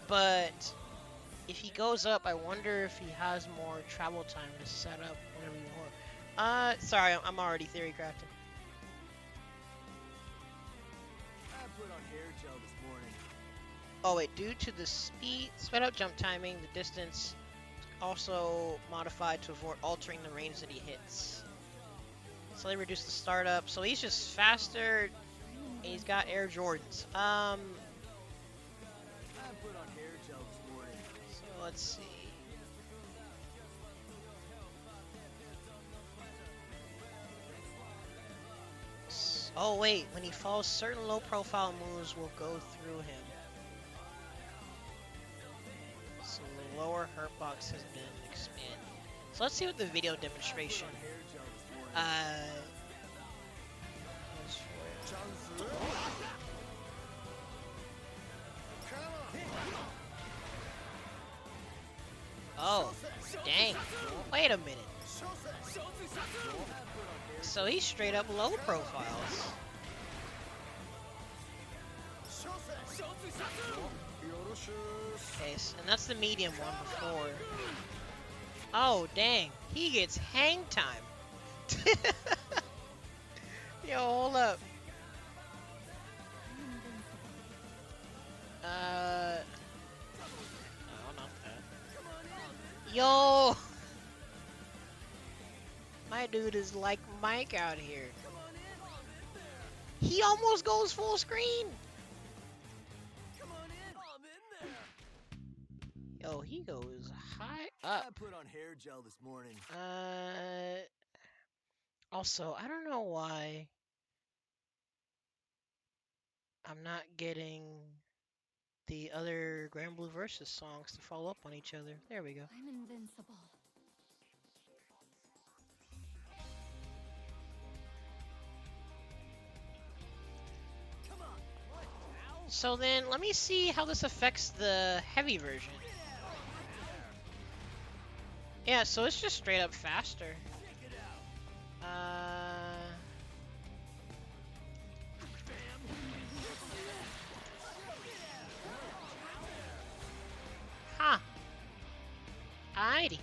But if he goes up, I wonder if he has more travel time to set up whatever you want. Sorry, I'm already theory crafting. I put on hair gel this morning. Oh wait, due to the sped up jump timing, the distance also modified to avoid altering the range that he hits. So they reduce the startup. So he's just faster. And he's got Air Jordans. So let's see. Oh wait, when he falls, certain low-profile moves will go through him. So the lower hurt box has been expanded. So let's see what the video demonstration. Oh, dang! Wait a minute. So he's straight up low profiles. Okay, and that's the medium one before. Oh, dang. He gets hang time. Yo, hold up. No, not that. Yo! My dude is like Mike out here. He almost goes full screen. Yo, he goes high up. I put on hair gel this morning. Also, I don't know why I'm not getting the other Grand Blue Versus songs to follow up on each other. There we go. I'm invincible. So then, let me see how this affects the heavy version. Yeah, so it's just straight up faster. Huh. Alrighty.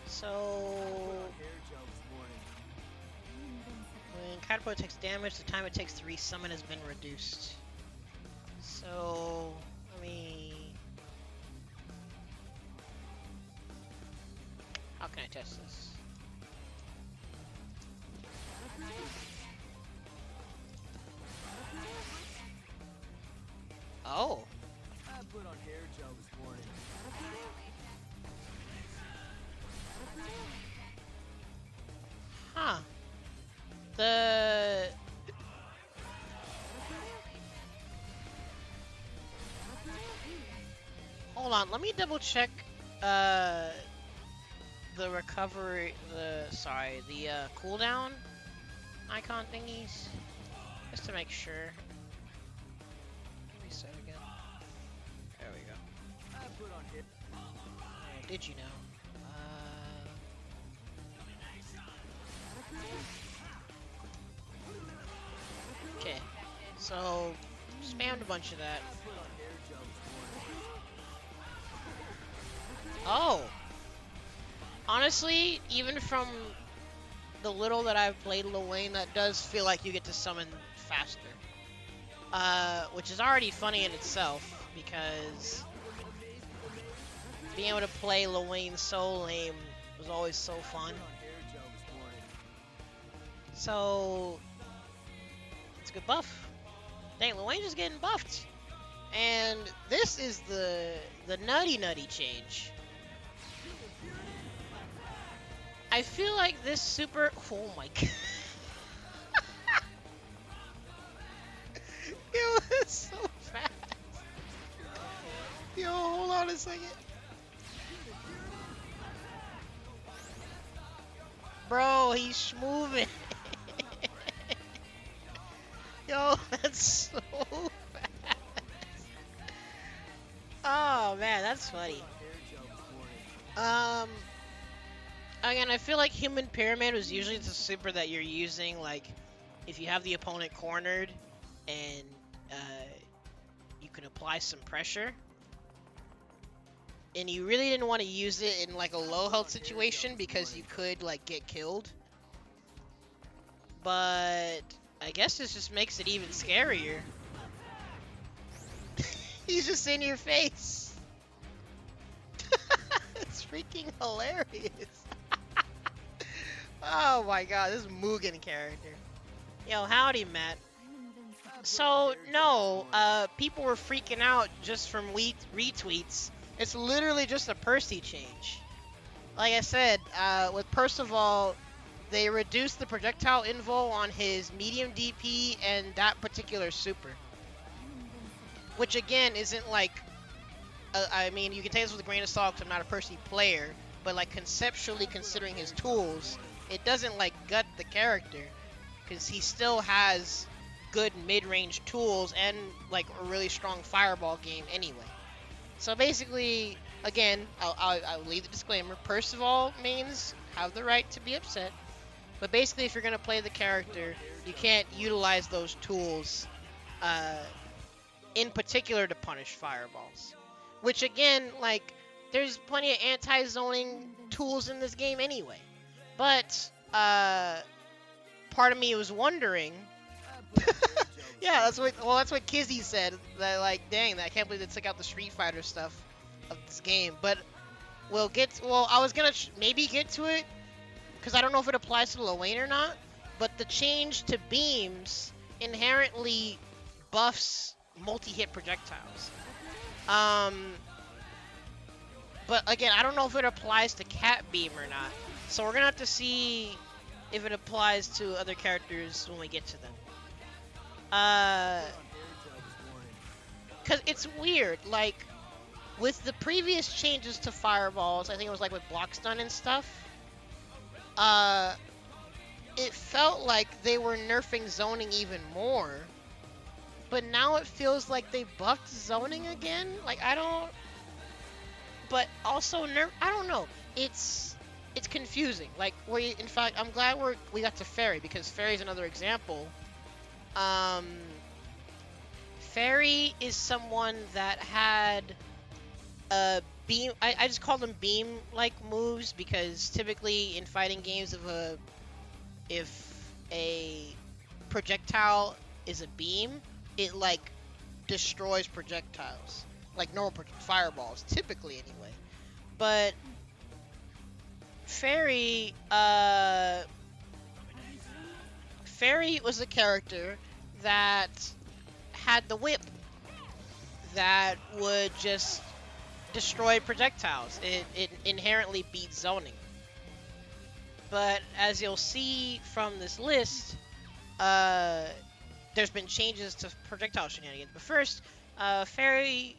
So when Caterpillar takes damage, the time it takes to resummon has been reduced. So let me. How can I test this? Oh. I put on hair gel this morning. Huh. Hold on, let me double check the recovery, the cooldown icon thingies, just to make sure. Reset again. There we go. I put on hair. Oh, did you know? Okay, so spammed a bunch of that. Oh! Honestly, even from the little that I've played Lowain, that does feel like you get to summon faster. Which is already funny in itself, because being able to play Lowain so lame was always so fun. So, it's a good buff. Dang, Lowain is getting buffed. And this is the nutty change. I feel like this super. Oh my god. Yo, it's so fast. Yo, hold on a second. Bro, he's moving. Yo, that's so fast. Oh man, that's funny. Again, I feel like Human Pyramid was usually the super that you're using, like, if you have the opponent cornered and you can apply some pressure. And you really didn't want to use it in, like, a low health situation because you could, like, get killed. But I guess this just makes it even scarier. He's just in your face. It's freaking hilarious. Oh my god, this Mugen character. Yo, howdy, Matt. So, no, people were freaking out just from retweets. It's literally just a Percy change. Like I said, with Percival, they reduced the projectile invo on his medium DP and that particular super. Which again, isn't like, I mean, you can take this with a grain of salt because I'm not a Percy player, but like conceptually considering his tools, it doesn't like gut the character, because he still has good mid-range tools and like a really strong fireball game anyway. So basically, again, I'll leave the disclaimer, Percival mains have the right to be upset, but basically if you're going to play the character, you can't utilize those tools in particular to punish fireballs. Which again, like, there's plenty of anti-zoning tools in this game anyway. But, part of me was wondering... yeah, that's what Kizzy said. That, like, dang, I can't believe they took out the Street Fighter stuff of this game. But I was gonna maybe get to it, because I don't know if it applies to Lowain or not. But the change to beams inherently buffs multi-hit projectiles. But again, I don't know if it applies to Cat Beam or not. So we're gonna have to see if it applies to other characters when we get to them. Cause it's weird, like, with the previous changes to fireballs, I think it was like with block stun and stuff, it felt like they were nerfing zoning even more. But now it feels like they buffed zoning again. Like, but also I don't know. It's confusing. Like, in fact, I'm glad we got to Ferry, because Ferry's another example. Ferry is someone that had a beam. I just call them beam-like moves, because typically in fighting games, if a projectile is a beam, it like destroys projectiles, like normal fireballs, typically anyway. But Ferry was a character that had the whip that would just destroy projectiles. It inherently beats zoning. But as you'll see from this list, there's been changes to projectile shenanigans. But first, Ferry,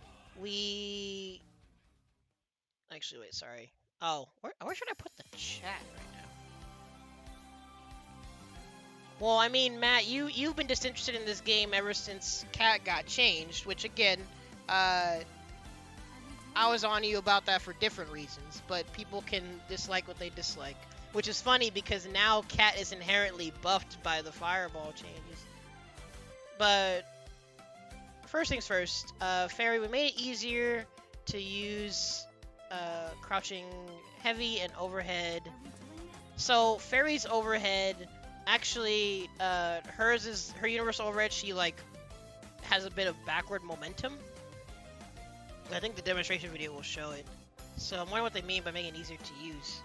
actually, wait, sorry. Oh, where should I put the chat right now? Well, I mean, Matt, you've been disinterested in this game ever since Cat got changed, which again, I was on you about that for different reasons, but people can dislike what they dislike. Which is funny, because now Cat is inherently buffed by the fireball changes. But first things first, Ferry, we made it easier to use crouching heavy and overhead. So Ferry's overhead, actually, her universal overhead, she like has a bit of backward momentum. I think the demonstration video will show it. So I'm wondering what they mean by making it easier to use.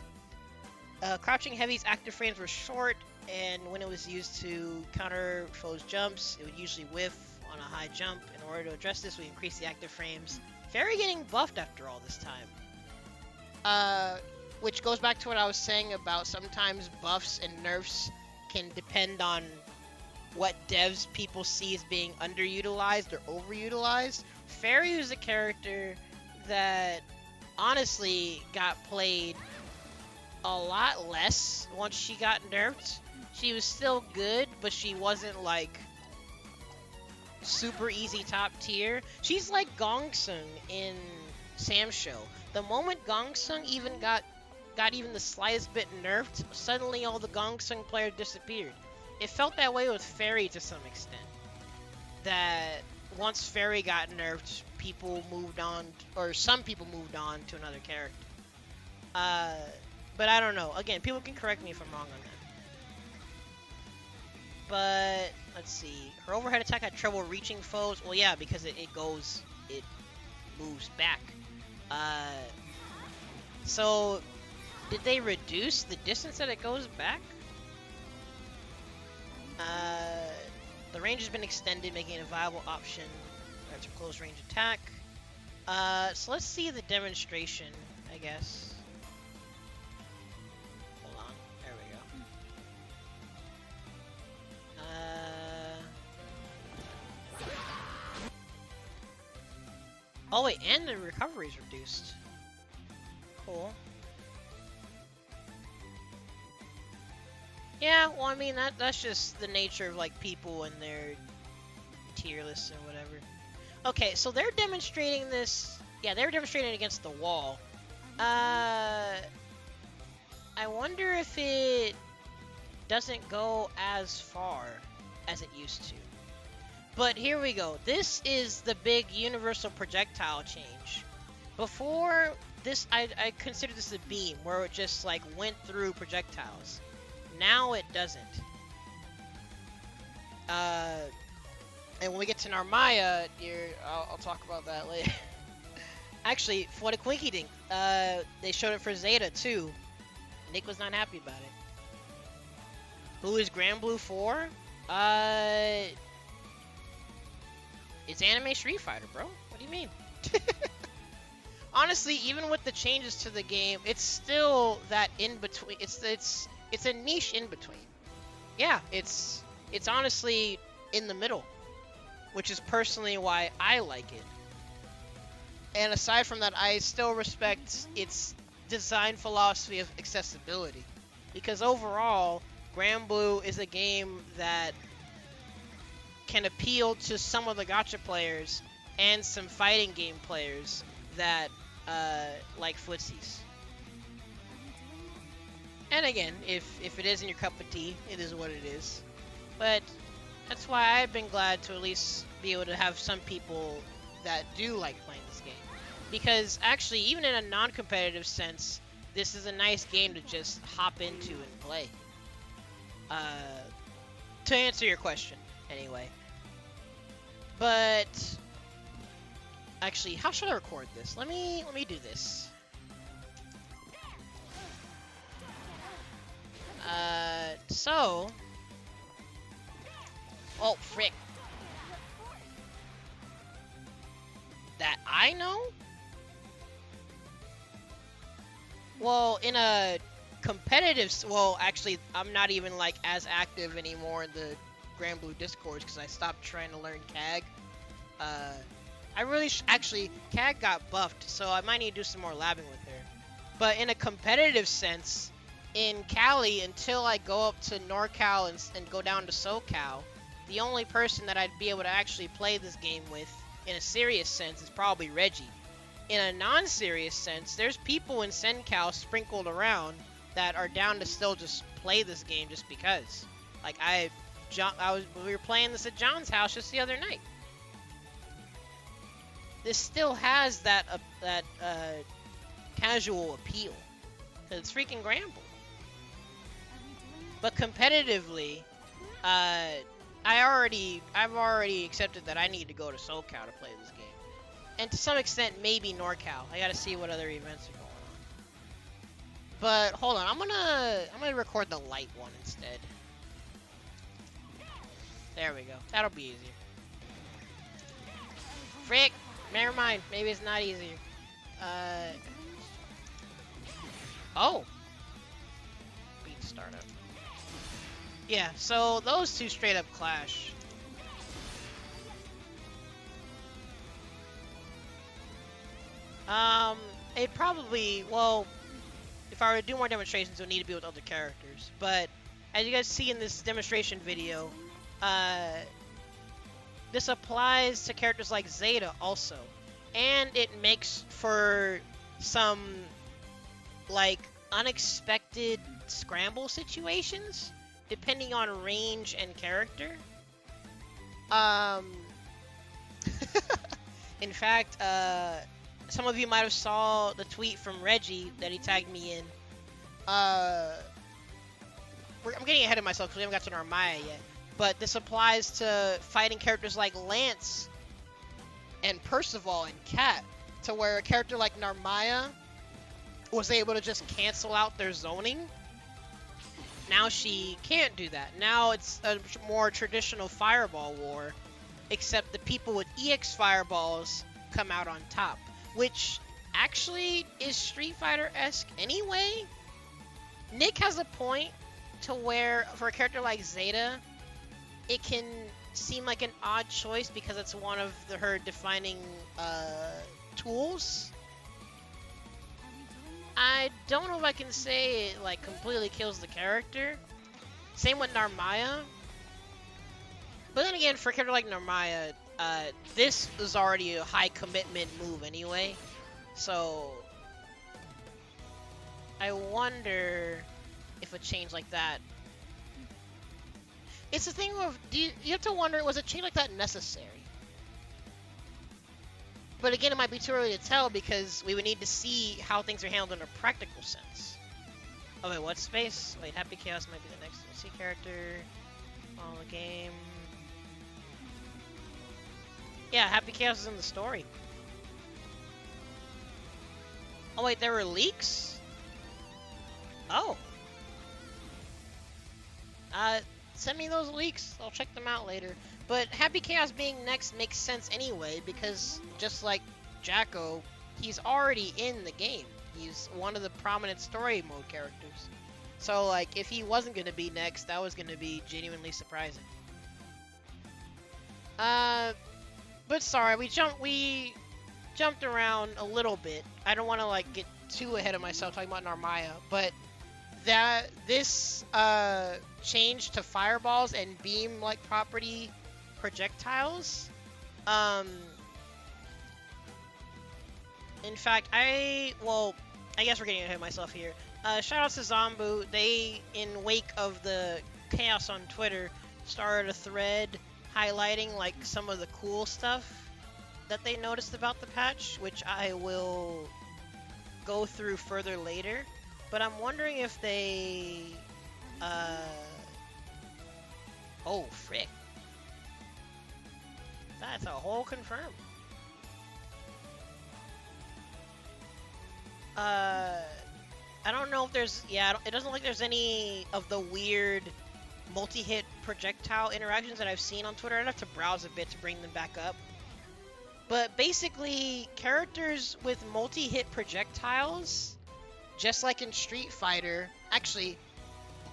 Crouching Heavy's active frames were short, and when it was used to counter foes' jumps, it would usually whiff on a high jump. In order to address this, we increased the active frames. Ferry getting buffed after all this time. Which goes back to what I was saying about sometimes buffs and nerfs can depend on what devs people see as being underutilized or overutilized. Ferry was a character that honestly got played a lot less once she got nerfed. She was still good, but she wasn't like super easy top tier. She's like Gongsung in Sam's show. The moment Gongsung even got even the slightest bit nerfed, suddenly all the Gongsung players disappeared. It felt that way with Ferry to some extent. That once Ferry got nerfed, people moved on, or some people moved on to another character. But I don't know. Again, people can correct me if I'm wrong on But let's see. Her overhead attack had trouble reaching foes. Well, yeah, because it moves back. So did they reduce the distance that it goes back? The range has been extended, making it a viable option. That's a close range attack. So let's see the demonstration, I guess. Hold on. There we go. Oh wait, and the recovery is reduced. Cool. Yeah, well, I mean, that's just the nature of, like, people and their tier lists and whatever. Okay, so they're demonstrating this. Yeah, they're demonstrating against the wall. I wonder if it doesn't go as far as it used to. But here we go. This is the big universal projectile change. Before this, I considered this a beam, where it just, like, went through projectiles. Now it doesn't. And when we get to Narmaya, I'll talk about that later. Actually, for the Quinky Dink, they showed it for Zeta too. Nick was not happy about it. Who is Grand Blue for? It's Anime Street Fighter, bro. What do you mean? Honestly, even with the changes to the game, it's still that in between. It's a niche in between. Yeah, it's honestly in the middle, which is personally why I like it. And aside from that, I still respect its design philosophy of accessibility, because overall, Grand Blue is a game that can appeal to some of the gacha players and some fighting game players that like footsies. And again, if it isn't your cup of tea, it is what it is. But that's why I've been glad to at least be able to have some people that do like playing this game. Because actually, even in a non-competitive sense, this is a nice game to just hop into and play. To answer your question, anyway. But actually, how should I record this? Let me do this. So... Oh, frick. That I know? Well, in a competitive... Well, actually, I'm not even, like, as active anymore in the Grand Blue Discords because I stopped trying to learn CAG. I really... Actually, CAG got buffed, so I might need to do some more labbing with her. But in a competitive sense... In Cali, until I go up to NorCal and go down to SoCal, the only person that I'd be able to actually play this game with, in a serious sense, is probably Reggie. In a non-serious sense, there's people in SenCal sprinkled around that are down to still just play this game just because. Like, we were playing this at John's house just the other night. This still has that casual appeal, because it's freaking Grand Blue. But competitively, I've already accepted that I need to go to SoCal to play this game, and to some extent maybe NorCal. I gotta see what other events are going on. But hold on, I'm gonna record the light one instead. There we go. That'll be easier. Frick! Never mind. Maybe it's not easier. Oh. Beat startup. Yeah, so those two straight up clash. It probably, well, if I were to do more demonstrations, it would need to be with other characters. But as you guys see in this demonstration video, this applies to characters like Zeta also. And it makes for some, like, unexpected scramble situations, depending on range and character. In fact, some of you might have saw the tweet from Reggie that he tagged me in. I'm getting ahead of myself because we haven't got to Narmaya yet. but this applies to fighting characters like Lance and Percival and Cat, to where a character like Narmaya was able to just cancel out their zoning. Now she can't do that. Now it's a more traditional fireball war, except the people with EX fireballs come out on top, which actually is Street Fighter-esque anyway. Nick has a point to where, for a character like Zeta, it can seem like an odd choice because it's one of her defining tools. I don't know if I can say it like completely kills the character. Same with Narmaya. But then again, for a character like Narmaya, this is already a high commitment move anyway. So I wonder if a change like that. It's the thing of, you have to wonder, was a change like that necessary? But again, it might be too early to tell because we would need to see how things are handled in a practical sense. Oh wait, what space? Wait, Happy Chaos might be the next DLC character. Follow the game. Yeah, Happy Chaos is in the story. Oh wait, there were leaks? Oh. Send me those leaks. I'll check them out later. But Happy Chaos being next makes sense anyway, because just like Jacko, he's already in the game. He's one of the prominent story mode characters. So like, if he wasn't going to be next, that was going to be genuinely surprising. But sorry, we jumped around a little bit. I don't want to like get too ahead of myself talking about Narmaya, but this change to fireballs and beam-like property projectiles. In fact, I guess we're getting ahead of myself here. Shout out to Zombu. They, in wake of the chaos on Twitter, started a thread highlighting like some of the cool stuff that they noticed about the patch, which I will go through further later. But I'm wondering if they, oh, frick. That's a whole confirm. I don't know if there's, yeah, it doesn't look like there's any of the weird multi-hit projectile interactions that I've seen on Twitter. I'd have to browse a bit to bring them back up. But basically, characters with multi-hit projectiles, just like in Street Fighter, actually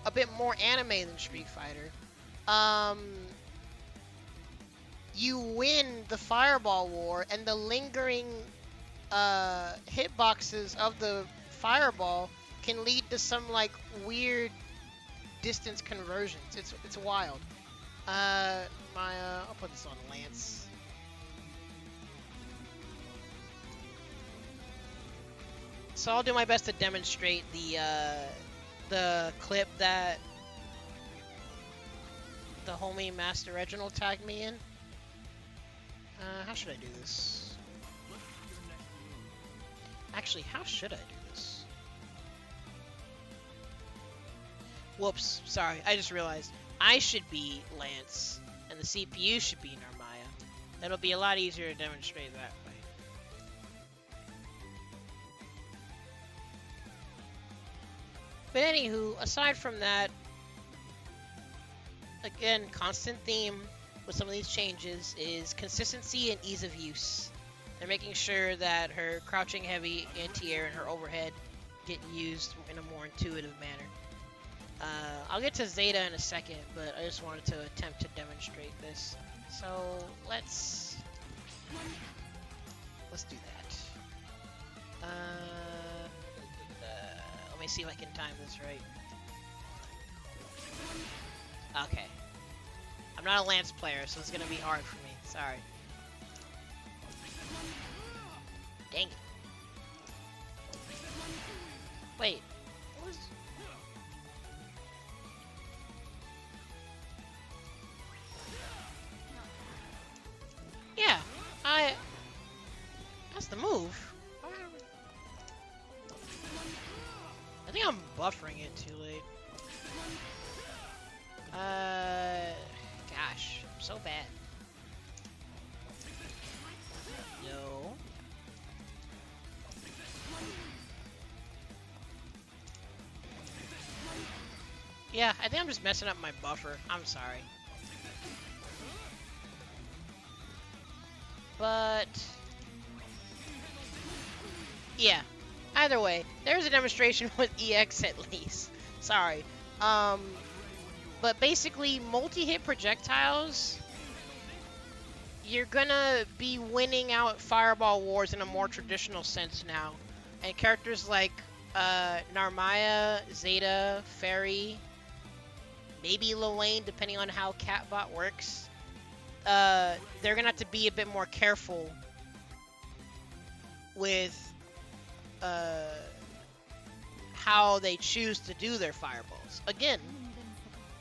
a bit more anime than Street Fighter, you win the Fireball War, and the lingering hitboxes of the Fireball can lead to some like weird distance conversions. It's wild. I'll put this on Lance. So I'll do my best to demonstrate the clip that the homie Master Reginald tagged me in. How should I do this? Actually, how should I do this? Whoops, sorry, I just realized. I should be Lance, and the CPU should be Narmaya. That'll be a lot easier to demonstrate that way. But anywho, aside from that, again, constant theme with some of these changes is consistency and ease of use. They're making sure that her crouching heavy anti-air and her overhead get used in a more intuitive manner. I'll get to Zeta in a second, but I just wanted to attempt to demonstrate this. So let's do that. Let me see if I can time this right. Okay. I'm not a Lance player, so it's gonna be hard for me. Sorry. Dang it. Wait. What was... Yeah. That's the move. I think I'm buffering it too late. gosh, I'm so bad. No. Yeah, I think I'm just messing up my buffer. I'm sorry. But yeah, either way, there's a demonstration with EX at least. Sorry. But basically, multi-hit projectiles, you're gonna be winning out fireball wars in a more traditional sense now. And characters like Narmaya, Zeta, Ferry, maybe Lowain, depending on how Catbot works, they're gonna have to be a bit more careful with how they choose to do their fireballs. Again,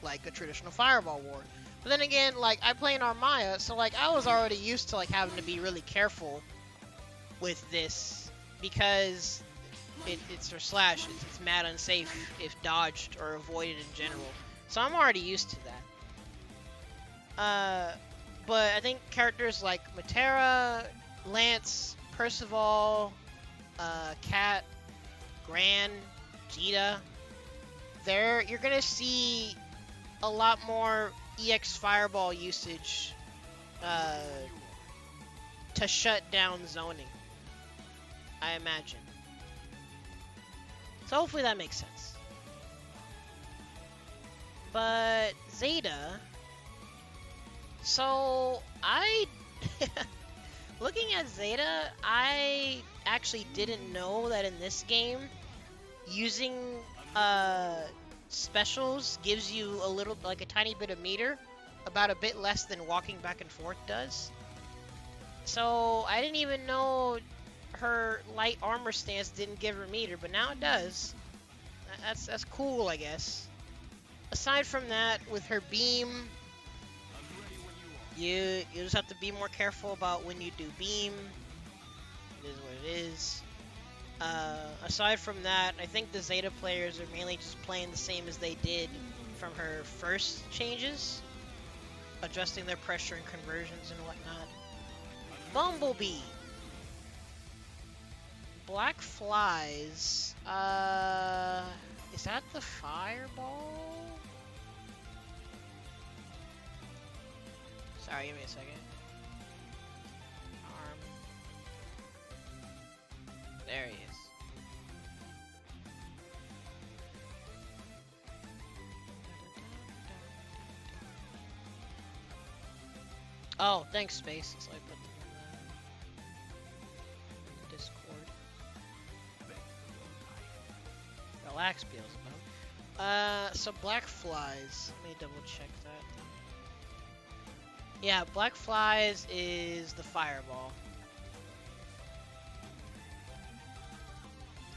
like a traditional fireball war. But then again, like, I play Narmaya, so like I was already used to like having to be really careful with this because it's for slash. It's mad unsafe if dodged or avoided in general. So I'm already used to that. But I think characters like Metera, Lance, Percival, Cat, Gran, Djeeta, you're gonna see a lot more EX fireball usage to shut down zoning, I imagine. So hopefully that makes sense. But Zeta, so looking at Zeta, I actually didn't know that in this game, using specials gives you a little, like a tiny bit of meter, about a bit less than walking back and forth does. So I didn't even know her light armor stance didn't give her meter, but now it does. That's cool, I guess. Aside from that, with her beam, you just have to be more careful about when you do beam. It is what it is. Aside from that, I think the Zeta players are mainly just playing the same as they did from her first changes, adjusting their pressure and conversions and whatnot. Bumblebee. Black flies. Is that the fireball? Sorry, give me a second. Arm. There he is. Oh, thanks, Space. So I put them in the Discord. Relax, Beelzebub. So black flies. Let me double check that. Yeah, black flies is the fireball.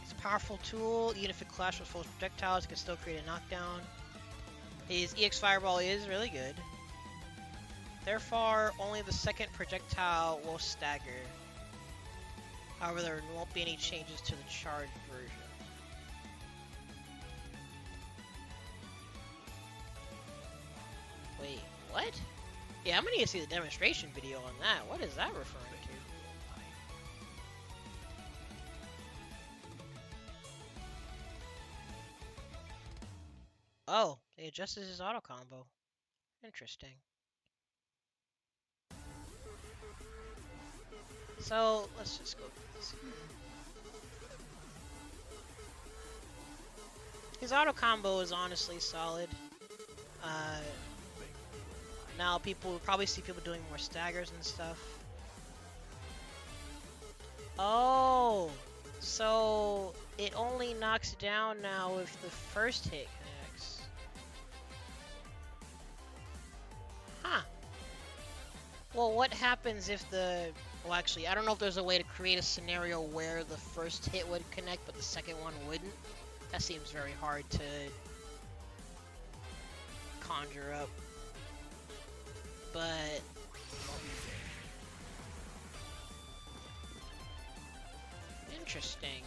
It's a powerful tool. Even if it clashes with full projectiles, it can still create a knockdown. His EX fireball is really good. Therefore, only the second projectile will stagger. However, there won't be any changes to the charged version. Wait, what? Yeah, I'm gonna need to see the demonstration video on that. What is that referring to? Oh, they adjusted his auto combo. Interesting. So, let's just go through this here. His auto combo is honestly solid. Now people will probably see people doing more staggers and stuff. Oh, so it only knocks down now if the first hit connects. Huh. Well, what happens if the... Well, actually, I don't know if there's a way to create a scenario where the first hit would connect, but the second one wouldn't. That seems very hard to conjure up. But... interesting.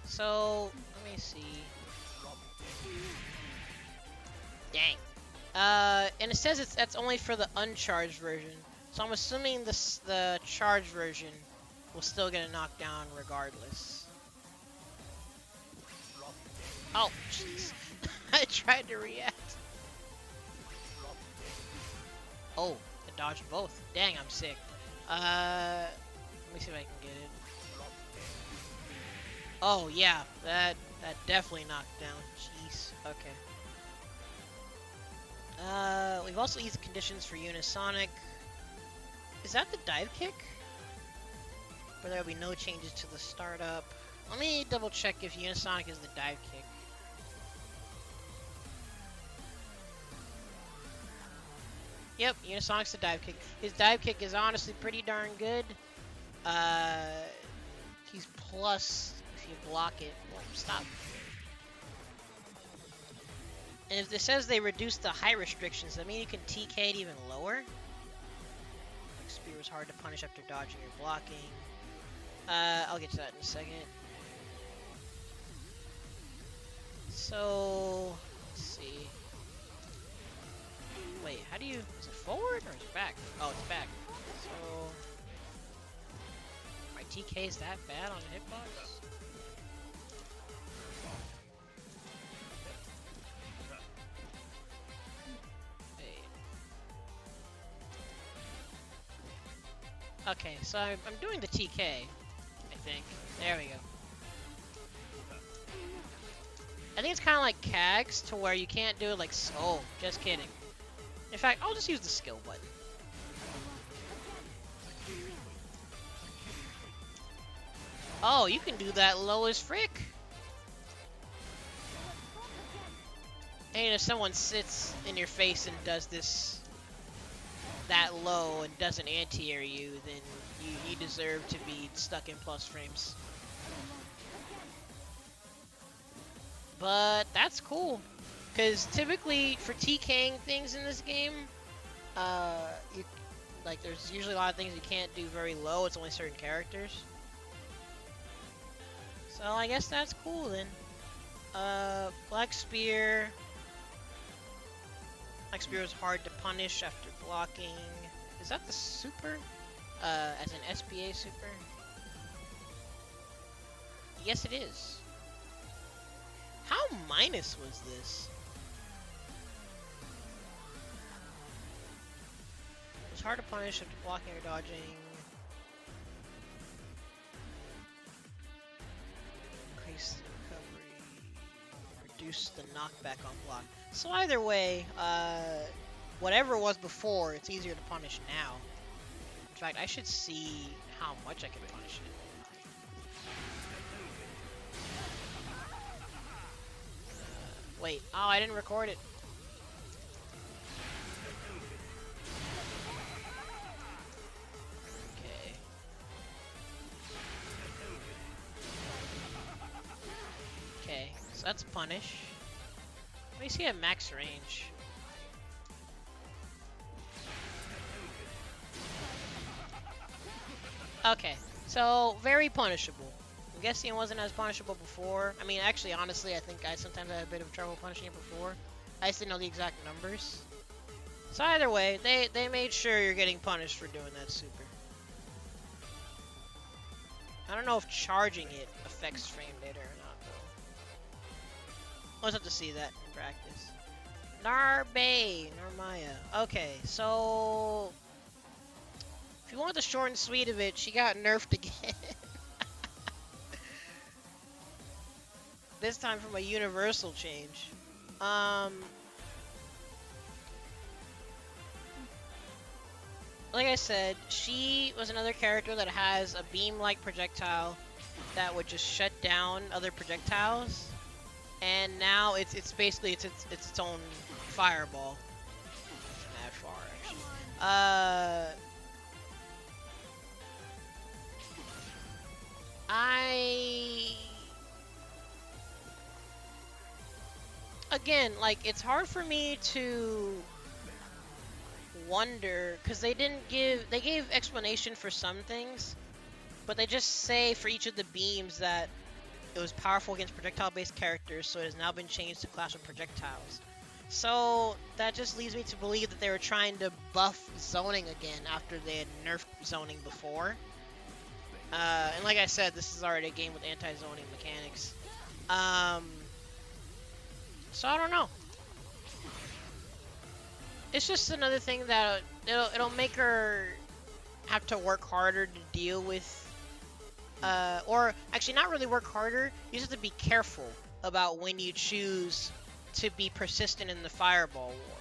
So, let me see. Dang. And it says that's only for the uncharged version. So I'm assuming the charged version will still get a knockdown regardless. Oh, jeez. I tried to react. Oh, I dodged both. Dang, I'm sick. Let me see if I can get it. Oh, yeah. That definitely knocked down. Jeez. Okay. We've also used conditions for Unisonic. Is that the dive kick? Or there'll be no changes to the startup. Let me double check if Unisonic is the dive kick. Yep, Unisonic's the dive kick. His dive kick is honestly pretty darn good. He's plus if you block it. Well, stop. And if it says they reduced the high restrictions, that means you can TK it even lower. Like Spear is hard to punish after dodging or blocking. I'll get to that in a second. So, let's see. Wait, how do you... Is it forward or is it back? Oh, it's back. So... My TK is that bad on a hitbox? Okay, so I'm doing the TK, I think. There we go. I think it's kind of like Cags, to where you can't do it like... Oh, just kidding. In fact, I'll just use the skill button. Oh, you can do that low as frick. And if someone sits in your face and does this that low and doesn't anti-air you, then you deserve to be stuck in plus frames. But that's cool, because typically for TKing things in this game, there's usually a lot of things you can't do very low. It's only certain characters. So I guess that's cool then. Black Spear. Black Spear is hard to punish after blocking. Is that the super? As an SPA super? Yes, it is. How minus was this? It's hard to punish after blocking or dodging. Increase the recovery. Reduce the knockback on block. So either way, whatever it was before, it's easier to punish now. In fact, I should see how much I can punish it. Wait, oh, I didn't record it. Okay. Okay, so that's punish. Let me see at max range. Okay, so very punishable. I'm guessing it wasn't as punishable before. I mean, actually, honestly, I think I sometimes had a bit of trouble punishing it before. I just didn't know the exact numbers. So either way, they made sure you're getting punished for doing that super. I don't know if charging it affects frame data or not, though. We'll just have to see that in practice. Narmaya. Okay, so... If you want the short and sweet of it, she got nerfed again. This time from a universal change. Like I said, she was another character that has a beam-like projectile that would just shut down other projectiles. And now it's basically its own fireball. Not that far, actually. Again, like, it's hard for me to wonder, because they gave explanation for some things, but they just say for each of the beams that it was powerful against projectile-based characters, so it has now been changed to class of projectiles. So that just leads me to believe that they were trying to buff zoning again after they had nerfed zoning before. And like I said, this is already a game with anti-zoning mechanics. So I don't know. It's just another thing that it'll make her have to work harder to deal with. Or actually not really work harder. You just have to be careful about when you choose to be persistent in the Fireball War.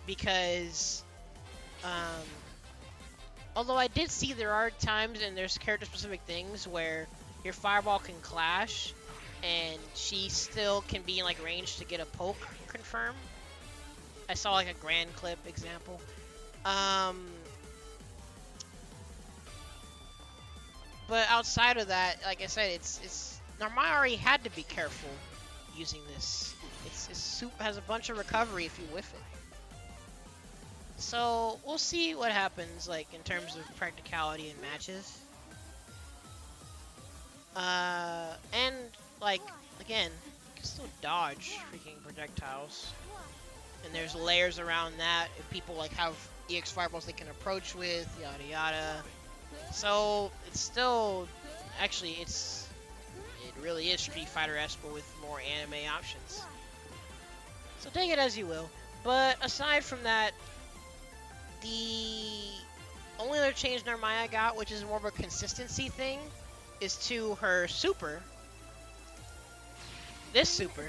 Because, although I did see there are times and there's character-specific things where your Fireball can clash, and she still can be in, like, range to get a poke confirm. I saw, like, a Grand Clip example. But outside of that, like I said, it's Narmaya already had to be careful using this. It's soup has a bunch of recovery if you whiff it. So we'll see what happens, like in terms of practicality in matches. And like again, you can still dodge freaking projectiles. And there's layers around that if people like have EX fireballs they can approach with, yada yada. So it's still, actually, it really is Street Fighter-esque, but with more anime options. So take it as you will. But aside from that, the only other change Narmaya got, which is more of a consistency thing, is to her super. This super.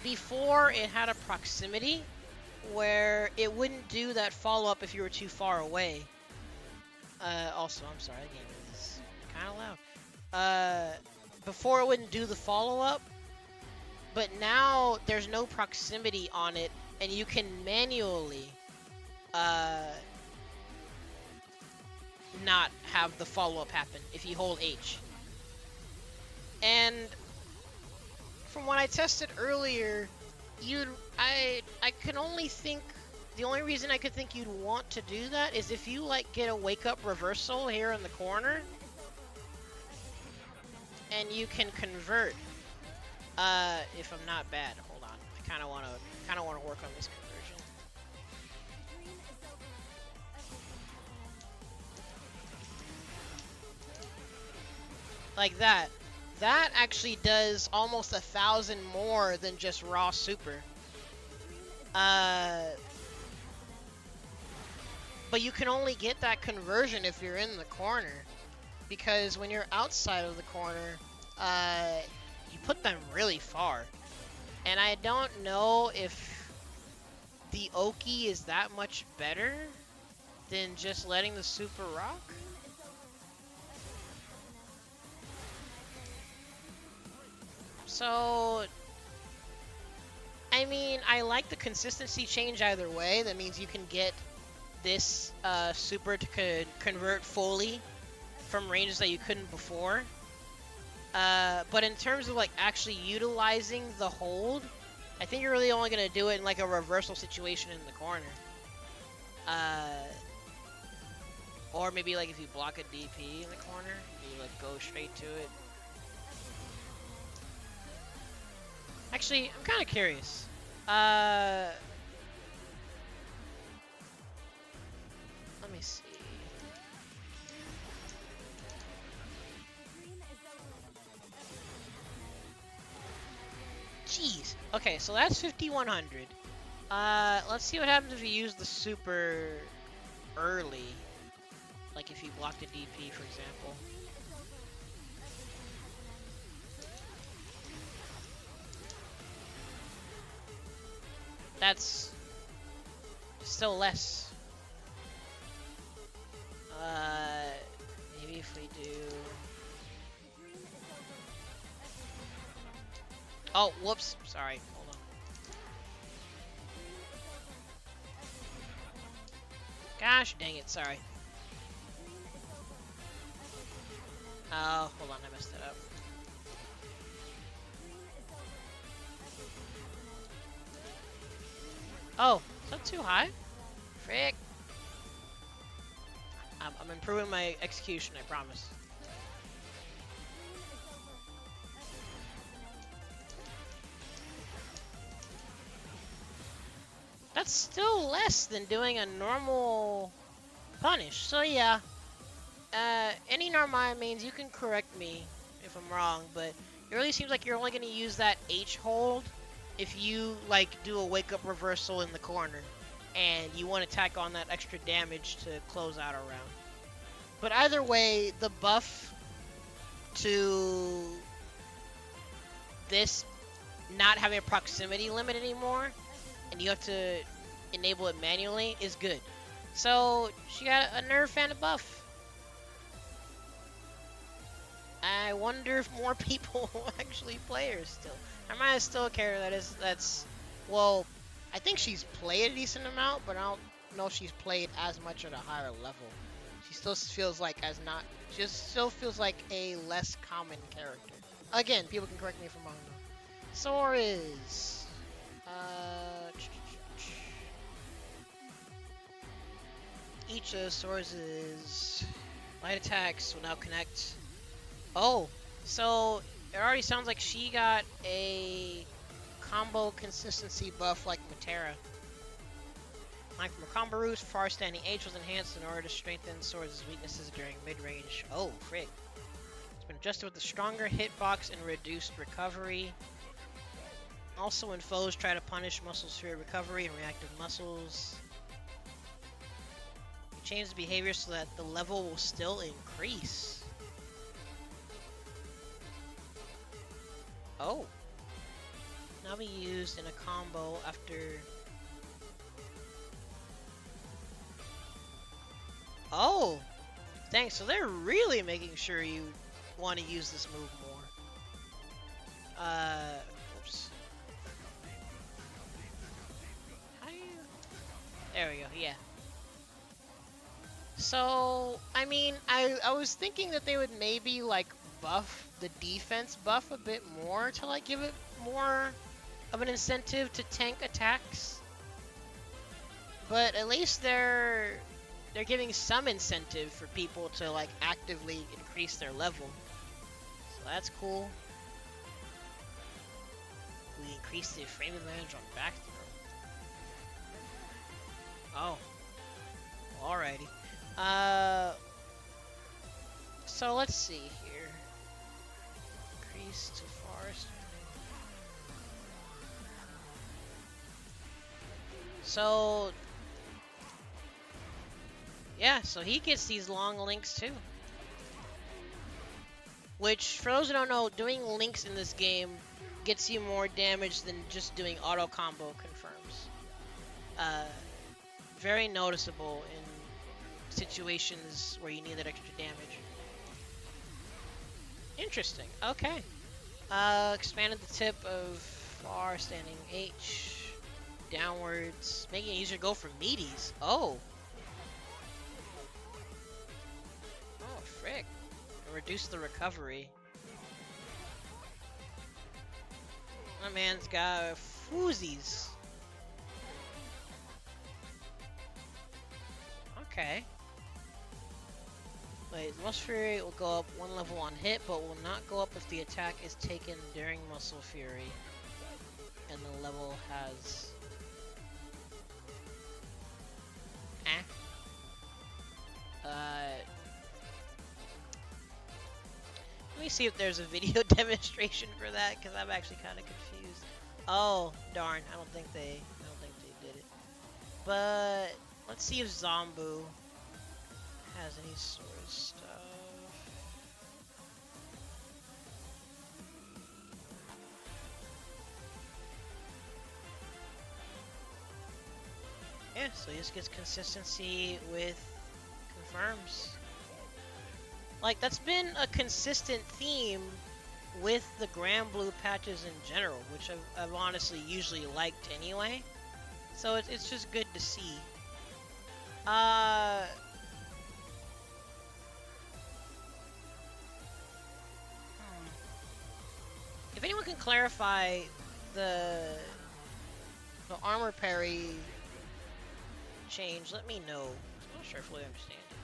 Before it had a proximity where it wouldn't do that follow-up if you were too far away. Also, I'm sorry, that game is kind of loud. Before it wouldn't do the follow-up, but now there's no proximity on it, and you can manually not have the follow-up happen if you hold H. And from what I tested earlier, I can only think, the only reason I could think you'd want to do that is if you like get a wake up reversal here in the corner and you can convert. If I'm not bad, hold on. I kind of want to work on this conversion. Like that. That actually does almost 1,000 more than just raw super. But you can only get that conversion if you're in the corner. Because when you're outside of the corner, you put them really far. And I don't know if the Oki is that much better than just letting the super rock. So, I mean, I like the consistency change either way. That means you can get this super to convert fully from ranges that you couldn't before. But in terms of like actually utilizing the hold, I think you're really only going to do it in like a reversal situation in the corner. Or maybe like if you block a DP in the corner, you like go straight to it. Actually, I'm kind of curious. Let me see. Jeez. Okay, so that's 5,100. Let's see what happens if you use the super early. Like if you block the DP, for example. That's still less. Maybe if we do... Oh, whoops. Sorry. Hold on. Gosh dang it. Sorry. Oh, hold on. I messed it up. Oh, is that too high? Frick. I'm improving my execution, I promise. that's still less than doing a normal punish. So yeah, any Narmaya mains, you can correct me if I'm wrong, but it really seems like you're only going to use that H hold if you like do a wake up reversal in the corner and you want to tack on that extra damage to close out a round. But either way, the buff to this not having a proximity limit anymore and you have to enable it manually is good. So she got a nerf and a buff. I wonder if more people actually play her still. Narmaya is still a character that's well, I think she's played a decent amount, but I don't know if she's played as much at a higher level. She still feels like still feels like a less common character. Again, people can correct me if I'm wrong though. Soriz. Each of Soriz's light attacks will now connect. Oh, so it already sounds like she got a combo consistency buff like Metera. Like from a combo roost, far standing H was enhanced in order to strengthen Soriz's weaknesses during mid-range. Oh, frig. It's been adjusted with a stronger hitbox and reduced recovery. Also, when foes try to punish muscle sphere recovery and reactive muscles, you change the behavior so that the level will still increase. Oh. Now be used in a combo after... Oh! Thanks, so they're really making sure you want to use this move more. Oops. How do you... There we go, yeah. So, I mean, I was thinking that they would maybe, like, buff the defense buff a bit more to like give it more of an incentive to tank attacks, but at least they're giving some incentive for people to like actively increase their level, so that's cool. We increase the frame advantage on back throw. Oh, alrighty. So let's see here. To forest. So yeah, so he gets these long links too. Which, for those who don't know, doing links in this game gets you more damage than just doing auto combo confirms. Very noticeable in situations where you need that extra damage. Interesting. Okay. Expanded the tip of far standing H downwards, making it easier to go for meaties. Oh. Oh, frick. Reduce the recovery. My man's got foozies. Okay. Wait, Muscle Fury will go up one level on hit, but will not go up if the attack is taken during Muscle Fury, and the level has... Let me see if there's a video demonstration for that, because I'm actually kind of confused. Oh, darn, I don't think they did it. But let's see if Zombu has any sort of stuff. Yeah, so he just gets consistency with confirms. Like, that's been a consistent theme with the Grand Blue patches in general, which I've honestly usually liked anyway. So it's just good to see. If anyone can clarify the armor parry change, let me know. I'm not sure I fully understand it.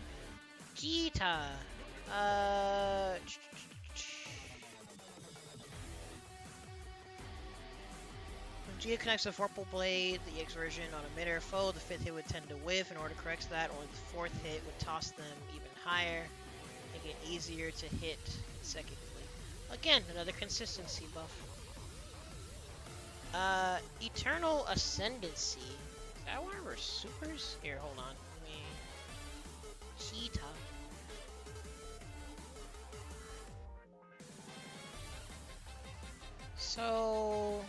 Djeeta. Djeeta connects a Vorpal Blade, the EX version, on a mid-air foe. The 5th hit would tend to whiff. In order to correct that, only the 4th hit would toss them even higher, making it easier to hit consecutively. Again, another consistency buff. Eternal Ascendancy. Is that one of her supers? Here, hold on. Let me... Djeeta. So...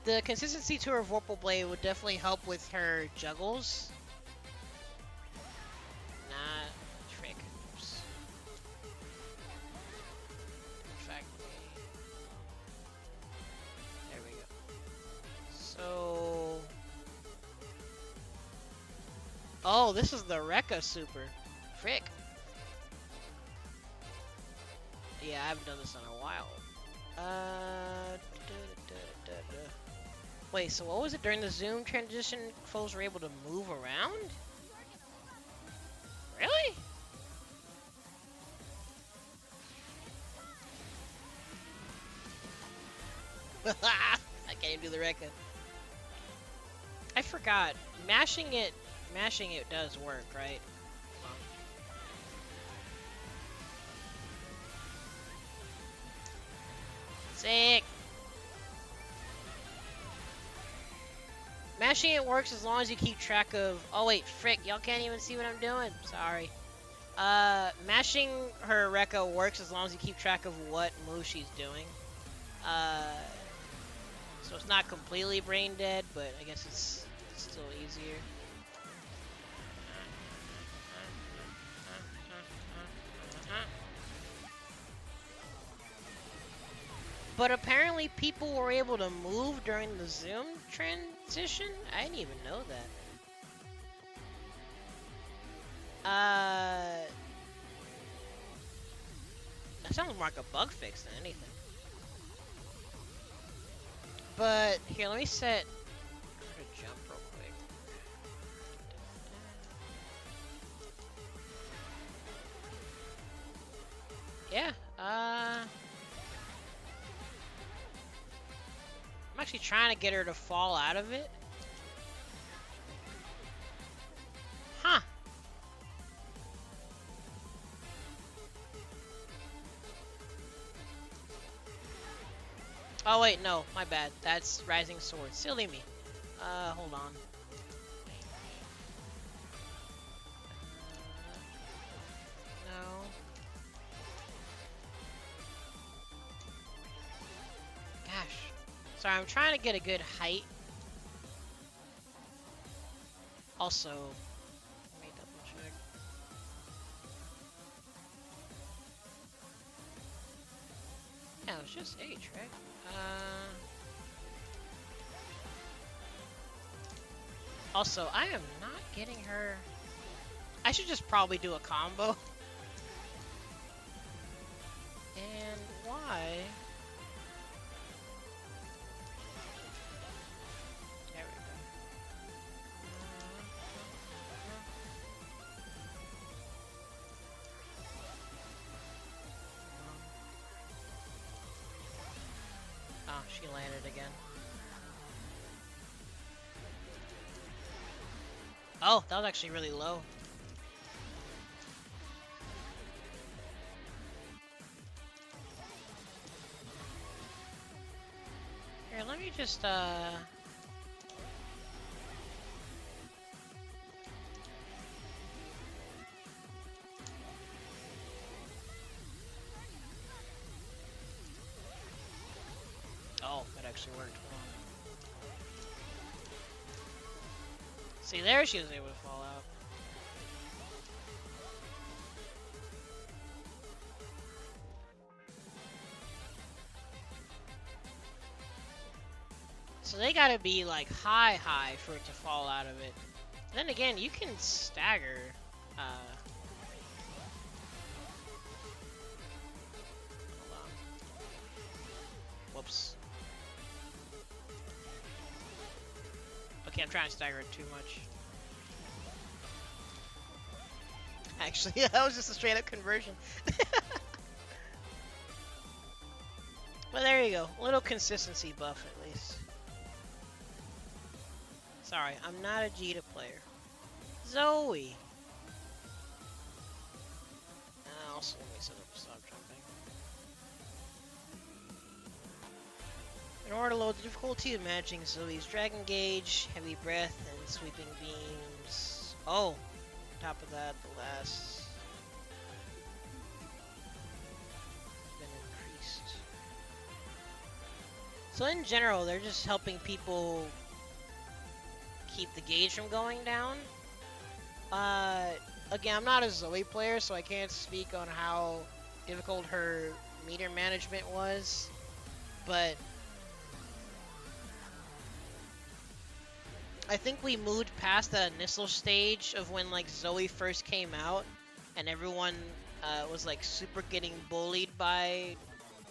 the consistency to her Vorpal Blade would definitely help with her juggles. Nah, trick. Oops. Perfect. There we go. So... oh, this is the Rekka super. Frick. Yeah, I haven't done this in a while. Wait, so what was it? During the zoom transition, foes were able to move around? Really? I can't even do the Rekka. I forgot. Mashing it does work, right? Sick. Mashing it works as long as you keep track of... oh wait, frick, y'all can't even see what I'm doing. Sorry. Mashing her Rekka works as long as you keep track of what move she's doing. So it's not completely brain dead, but I guess it's still easier. But apparently people were able to move during the zoom transition? I didn't even know that. That sounds more like a bug fix than anything. But, here, let me set... I'm gonna jump real quick. Yeah, I'm actually trying to get her to fall out of it. Huh. Oh wait, no, my bad. That's Rising Sword. Silly me. Hold on. No. Gosh. Sorry, I'm trying to get a good height. Also, let me double check. Yeah, it was just H, right? Also, I am not getting her... I should just probably do a combo. And why? There we go. Oh, she landed again. Oh, that was actually really low. Here, let me just, Oh, that actually worked. Hold on. See, there she was able to fall out. So they gotta be like high for it to fall out of it. Then again, you can stagger. Hold on. Whoops. Okay, I'm trying to stagger it too much. Actually, that was just a straight up conversion. But there you go. A little consistency buff at least. Sorry, I'm not a Djeeta player. Zooey. Also, let me set up stop jumping. In order to load the difficulty of managing Zooey's Dragon Gauge, Heavy Breath, and Sweeping Beams. Oh, on top of that, the last has been increased. So in general, they're just helping people keep the gauge from going down. Again, I'm not a Zooey player, so I can't speak on how difficult her meter management was, but I think we moved past that initial stage of when like Zooey first came out, and everyone was like super getting bullied by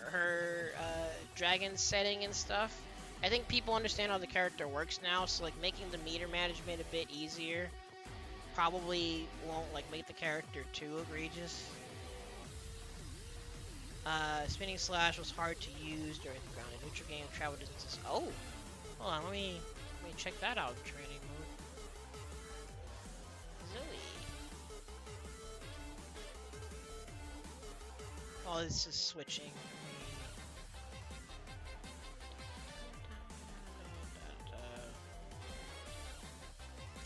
her dragon setting and stuff. I think people understand how the character works now, so like making the meter management a bit easier probably won't like make the character too egregious. Spinning Slash was hard to use during the ground and neutral game travel distances. Oh, hold on, let me check that out in training mode. Zooey. Oh, this is switching.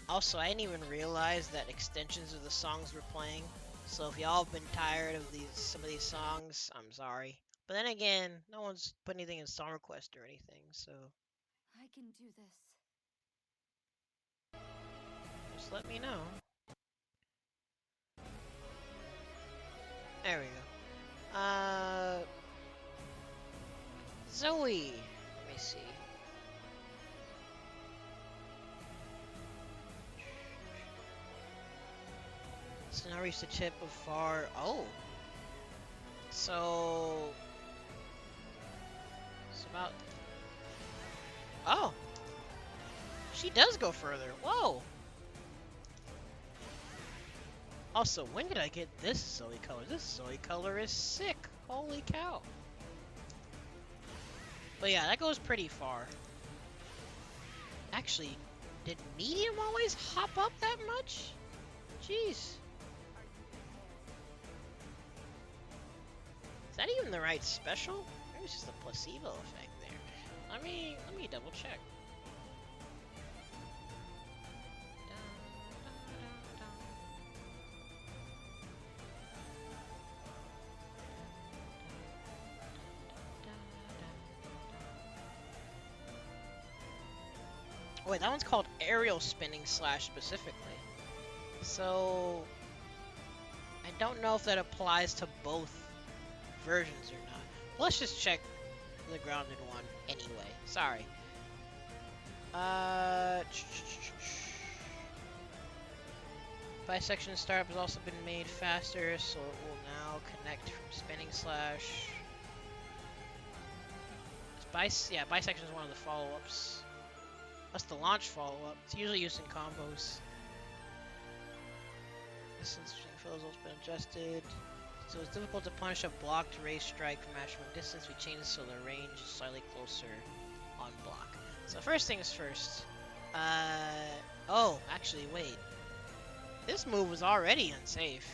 Also, I didn't even realize that extensions of the songs were playing. So if y'all have been tired of some of these songs, I'm sorry. But then again, no one's put anything in song request or anything, so I can do this. just let me know. There we go. Zooey. Let me see. So now reach the tip of far. Oh. So it's about. Oh. She does go further. Whoa. Also, when did I get this Zooey color? This Zooey color is sick. Holy cow. But yeah, that goes pretty far. Actually, did medium always hop up that much? Jeez. Is that even the right special? Maybe it's just a placebo effect there. Let me double check. Wait, that one's called Aerial Spinning Slash specifically. So I don't know if that applies to both versions or not. Let's just check the grounded one anyway. Sorry. Bisection startup has also been made faster, so it will now connect from spinning slash. Yeah, bisection is one of the follow-ups. That's the launch follow-up. It's usually used in combos. Distance between foes has been adjusted. So it's difficult to punish a blocked raise strike from maximum distance. We change it so the range is slightly closer on block. So first things first. Oh, actually, wait. This move was already unsafe.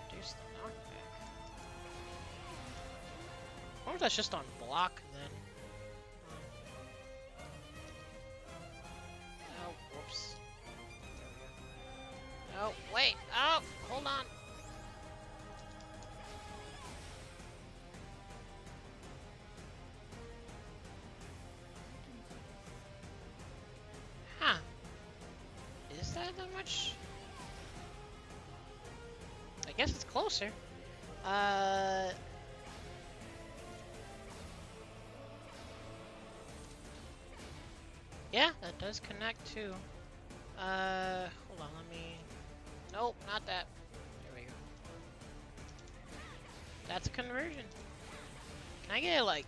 Reduce the knockback. I wonder if that's just on block then. Oh, whoops. Oh, wait. Oh, hold on. Huh. Is that much? I guess it's closer. Yeah, that does connect too. Hold on, let me... Nope, not that. There we go. That's a conversion. Can I get it like...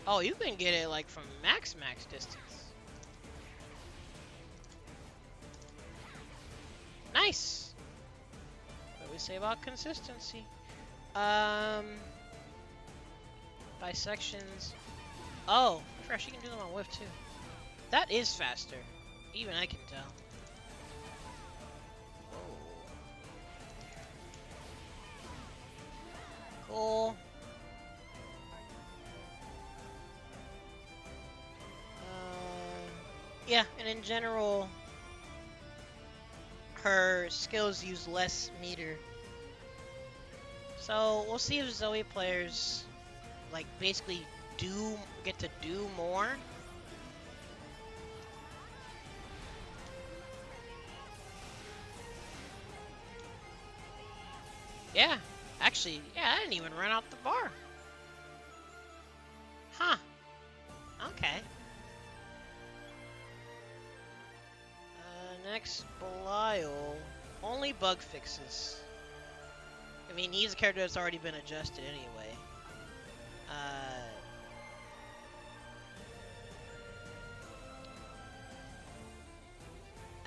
Oh, you can get it like from max distance. Nice! What do we say about consistency? Dissections. Oh, I forgot she can do them on whiff too. That is faster. Even I can tell. Cool. Yeah, and in general, her skills use less meter. So we'll see if Zooey players like basically get to do more. Yeah, actually, yeah, I didn't even run out the bar. Huh. Okay. Next, Belial. Only bug fixes. I mean, he's a character that's already been adjusted anyway.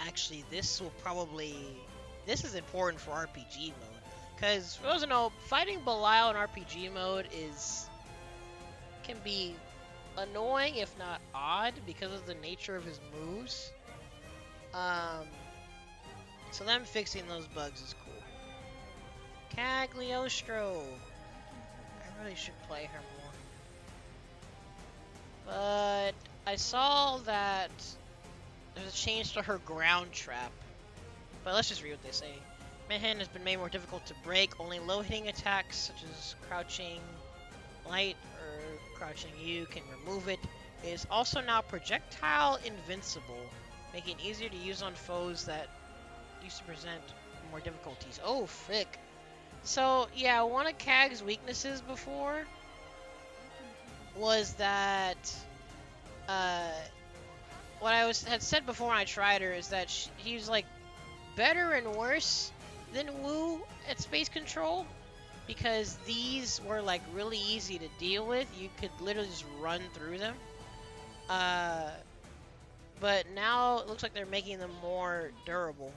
Actually, this is important for RPG mode. Because, for those who know, fighting Belial in RPG mode can be annoying, if not odd, because of the nature of his moves. So them fixing those bugs is cool. Cagliostro. I really should play her more. But I saw that there's a change to her ground trap. But let's just read what they say. Manhattan has been made more difficult to break. Only low-hitting attacks, such as crouching light or crouching U, can remove it. It is also now projectile invincible, making it easier to use on foes that used to present more difficulties. Oh, frick. So, yeah, one of Cag's weaknesses before was that, what I had said before when I tried her is that he's, like, better and worse than Wu at space control, because these were, like, really easy to deal with. You could literally just run through them. But now it looks like they're making them more durable.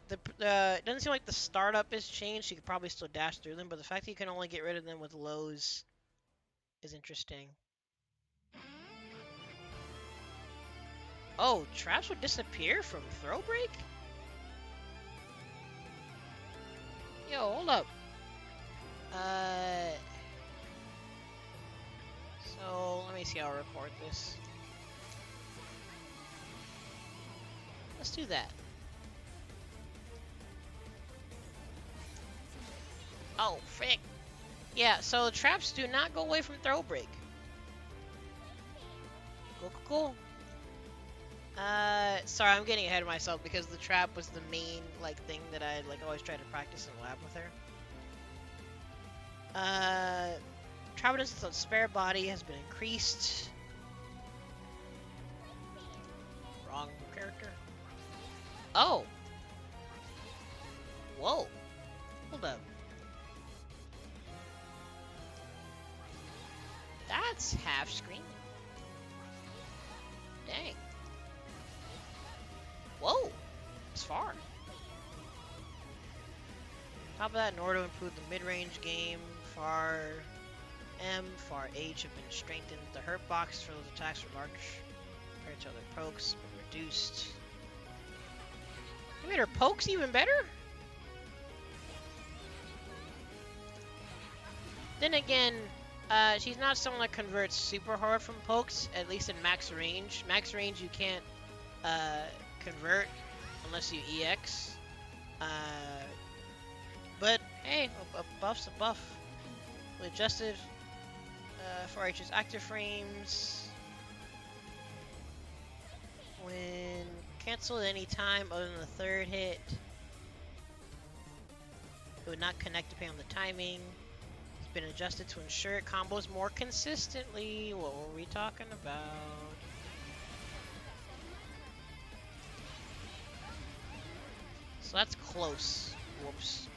It doesn't seem like the startup is changed. You could probably still dash through them, but the fact that you can only get rid of them with lows is interesting. Oh, traps would disappear from throw break? Yo, hold up. So let me see how I'll record this. Let's do that. Oh, frick. Yeah, so the traps do not go away from throw break. Cool. Sorry, I'm getting ahead of myself because the trap was the main, like, thing that I, like, always try to practice in lab with her. Trap distance on spare body has been increased. Wrong character. Oh! Whoa. Hold up. That's half screen. Dang. Whoa! It's far. Top of that, in order to improve the mid-range game, Far M, Far H have been strengthened. The hurt box for those attacks are large compared to other pokes, but reduced. You made her pokes even better? Then again, she's not someone that converts super hard from pokes, at least in max range. Max range you can't convert unless you EX. But hey, a buff's a buff. We adjusted for H's active frames. When canceled at any time other than the third hit, it would not connect depending on the timing. It's been adjusted to ensure it combos more consistently. What were we talking about? So that's close. Whoops.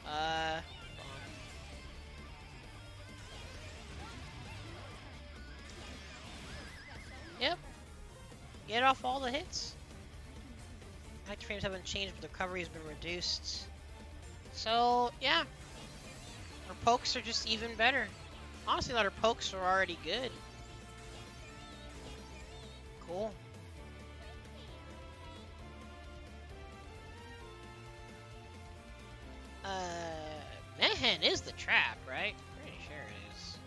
Yep. Get off all the hits. Active frames haven't changed, but the recovery has been reduced. So, yeah. Our pokes are just even better. Honestly, a lot of pokes are already good. Cool. Mehen is the trap, right? Pretty sure it is.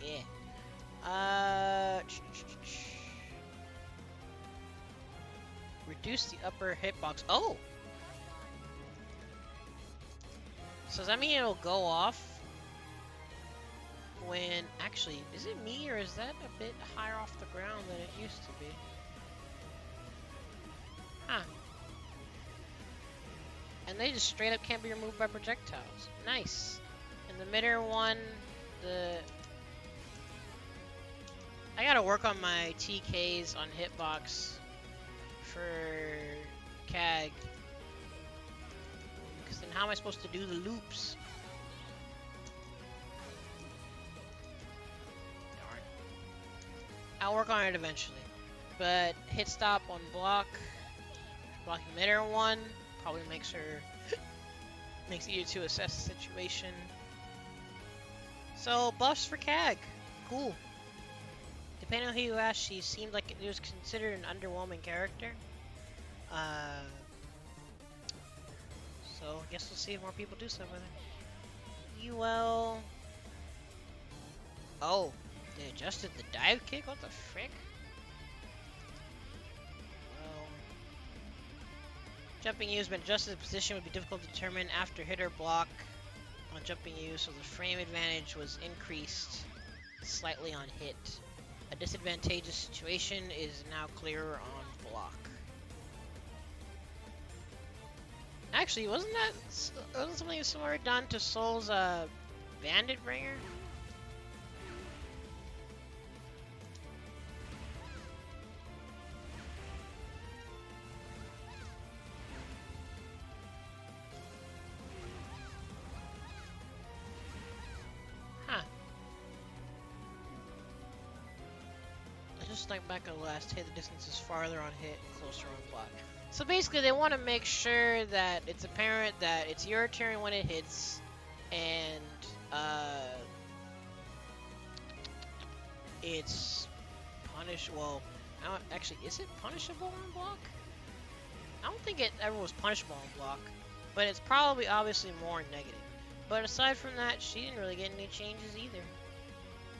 Yeah. Reduce the upper hitbox. Oh! So does that mean it'll go off when... Actually, is it me or is that a bit higher off the ground than it used to be? Huh. And they just straight up can't be removed by projectiles. Nice. And the Metera one, I gotta work on my TKs on hitbox for Cag. Because then how am I supposed to do the loops? Darn. I'll work on it eventually. But hit stop on block. Blocking Metera one probably makes it easier to assess the situation. So buffs for Cag. Cool. Depending on who you ask, she seemed like it was considered an underwhelming character. So I guess we'll see if more people do stuff with her. Yuel. Oh, they adjusted the dive kick? What the frick? Well, jumping U has been adjusted. The position would be difficult to determine after hit or block on jumping U, so the frame advantage was increased slightly on hit. A disadvantageous situation is now clearer on block. Actually, wasn't something similar done to Soul's Bandit Bringer? Just like back at the last hit, the distance is farther on hit and closer on block. So basically they want to make sure that it's apparent that it's your turn when it hits, and it's well, actually, is it punishable on block? I don't think it ever was punishable on block, but it's probably obviously more negative. But aside from that, she didn't really get any changes either.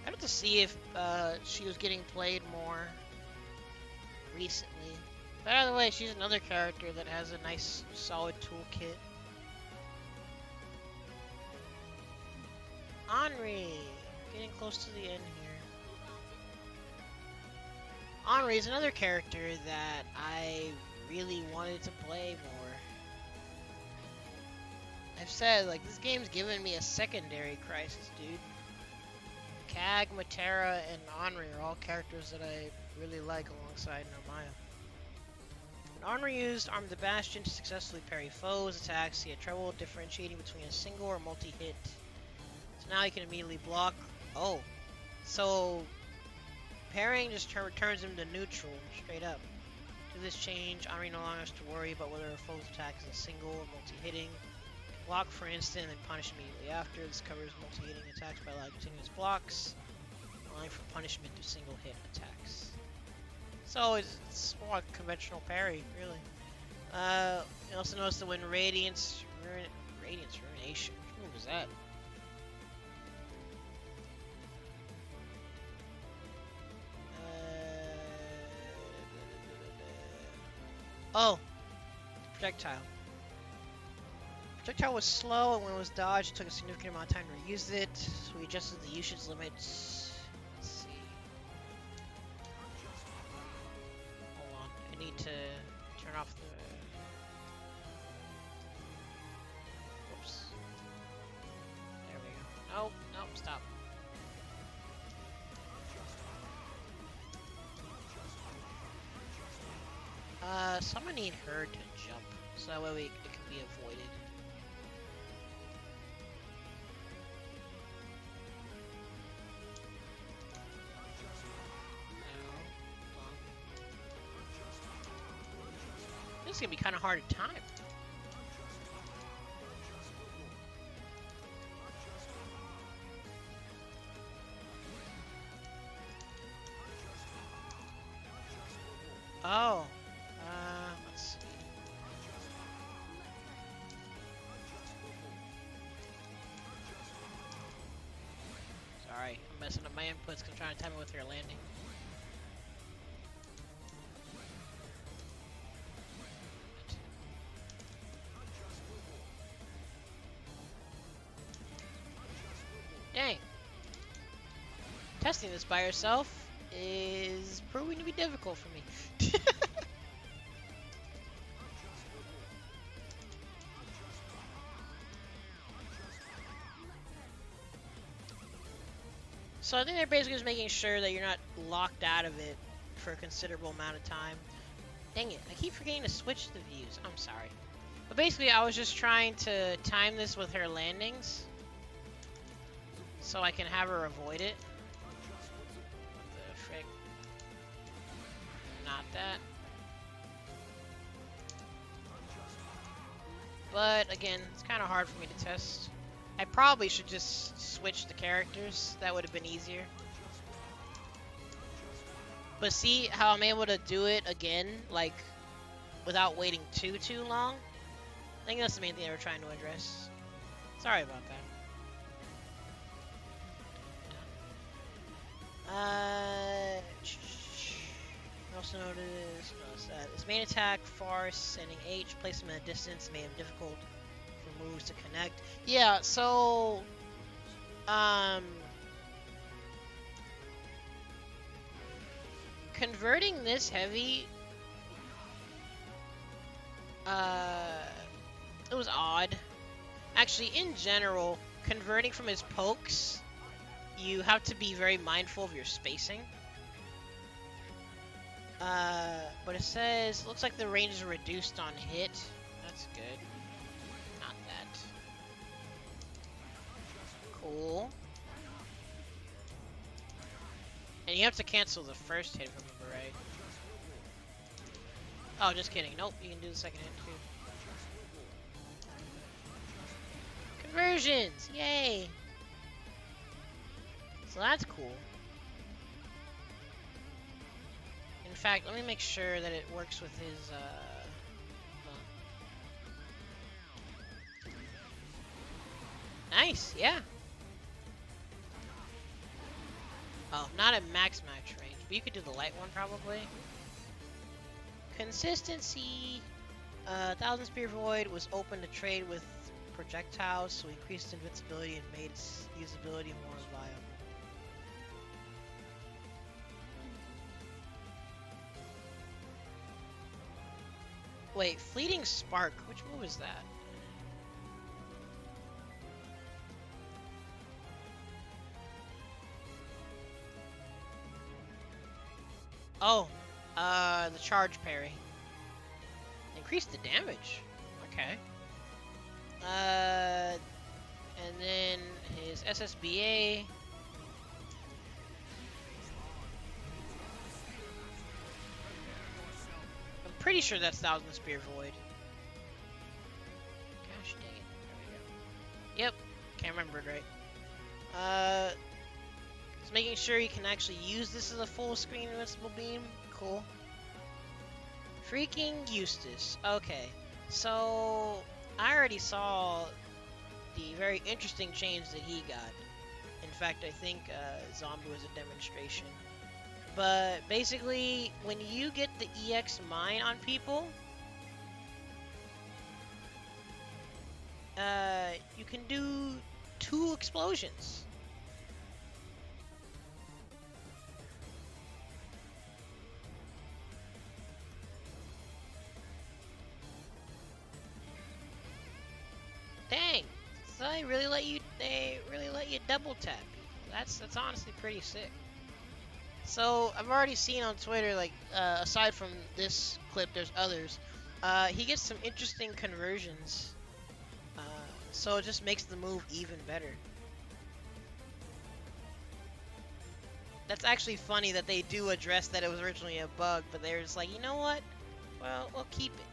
I'd have to see if she was getting played more recently. But either way, she's another character that has a nice, solid toolkit. Anre, getting close to the end here. Anre is another character that I really wanted to play more. I've said, like, this game's given me a secondary crisis, dude. Cag, Metera, and Anre are all characters that I really like alongside Narmaya. When Anre used Arm the Bastion to successfully parry foes' attacks, he had trouble differentiating between a single or multi-hit. So now he can immediately block. Oh, so parrying just turns him to neutral, straight up. To this change, Anre no longer has to worry about whether a foe's attack is a single or multi-hitting. Block for instant and punish immediately after. This covers multi-hitting attacks by allowing continuous blocks, allowing for punishment to single hit attacks. So it's more like conventional parry, really. You also notice that when Ruination, which move is that? Oh, projectile. Projectile was slow, and when it was dodged, it took a significant amount of time to reuse it, so we adjusted the usage limits. Let's see. Hold on, I need to turn off the... Whoops. There we go. Nope, nope, stop. So I'm gonna need her to jump, so that way it can be avoided. This is gonna be kind of hard to time. messing up my inputs because I'm trying to time it with her landing. Dang. Testing this by herself is proving to be difficult for me. So I think they're basically just making sure that you're not locked out of it for a considerable amount of time. Dang it, I keep forgetting to switch the views. I'm sorry. But basically, I was just trying to time this with her landings so I can have her avoid it. What the frick? Not that. But again, it's kind of hard for me to test. I probably should just switch the characters. That would have been easier. But see how I'm able to do it again, like, without waiting too long? I think that's the main thing they were trying to address. Sorry about that. Also notice that his main attack, farce, sending H, place him at a distance, made him difficult for moves to connect. Yeah, so converting this heavy, it was odd. Actually, in general, converting from his pokes, you have to be very mindful of your spacing. But it says, looks like the range is reduced on hit. That's good. Not that. Cool. And you have to cancel the first hit, if I remember right. Oh, just kidding. Nope, you can do the second hit too. Conversions! Yay! So that's cool. In fact, let me make sure that it works with his, Nice, yeah. Oh, not at max range, but you could do the light one probably. Consistency. 1000 Spear Void was open to trade with projectiles, so increased invincibility and made its usability more viable. Wait, Fleeting Spark. Which move is that? Oh, the charge parry. Increase the damage. Okay. And then his SSBA. I'm pretty sure that's 1000 Spear Void. Gosh dang it. There we go. Yep. Can't remember it right. Just making sure you can actually use this as a full screen invincible beam. Cool. Freaking Eustace. Okay. So, I already saw the very interesting change that he got. In fact, I think Zombie was a demonstration. But basically, when you get the EX mine on people, you can do 2 explosions. Dang, so they really let you double tap people. That's honestly pretty sick. So I've already seen on Twitter, like, aside from this clip, there's others. He gets some interesting conversions, so it just makes the move even better. That's actually funny that they do address that it was originally a bug, but they're just like, you know what? Well, we'll keep it.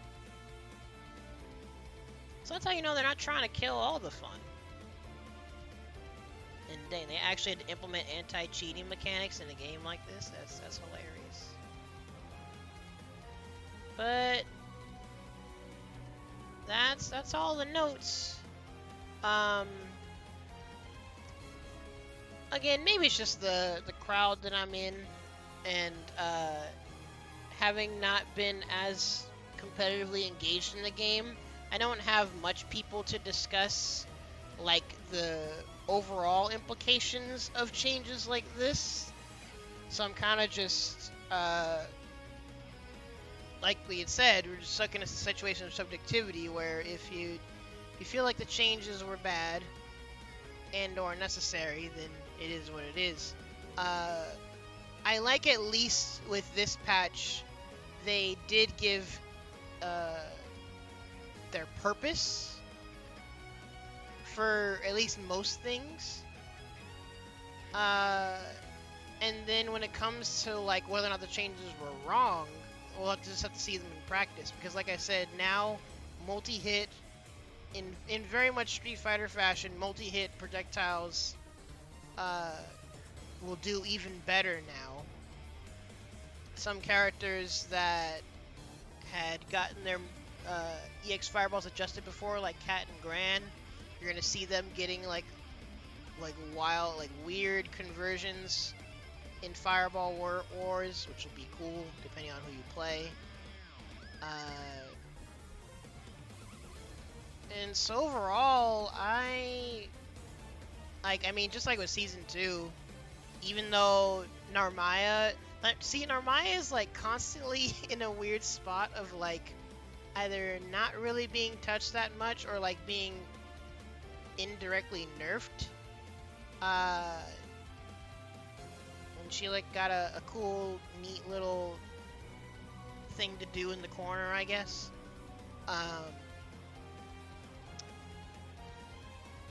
So that's how you know they're not trying to kill all the fun. And dang, they actually had to implement anti-cheating mechanics in a game like this. That's hilarious. But that's all the notes. again, maybe it's just the crowd that I'm in, and having not been as competitively engaged in the game, I don't have much people to discuss like the overall implications of changes like this. So I'm kind of just like we had said, we're just stuck in a situation of subjectivity where if you feel like the changes were bad and or necessary, then it is what it is. I like at least with this patch, they did give their purpose for at least most things. And then when it comes to like whether or not the changes were wrong, we'll just have to see them in practice. Because like I said, now multi-hit in very much Street Fighter fashion, multi-hit projectiles will do even better now. Some characters that had gotten their EX fireballs adjusted before, like Cat and Gran, you're gonna see them getting like wild, like weird conversions in Fireball Wars, which will be cool depending on who you play. And so overall, I mean, just like with Season 2, even though Narmaya is like constantly in a weird spot of like either not really being touched that much or like being indirectly nerfed. And she like got a cool, neat little thing to do in the corner, I guess.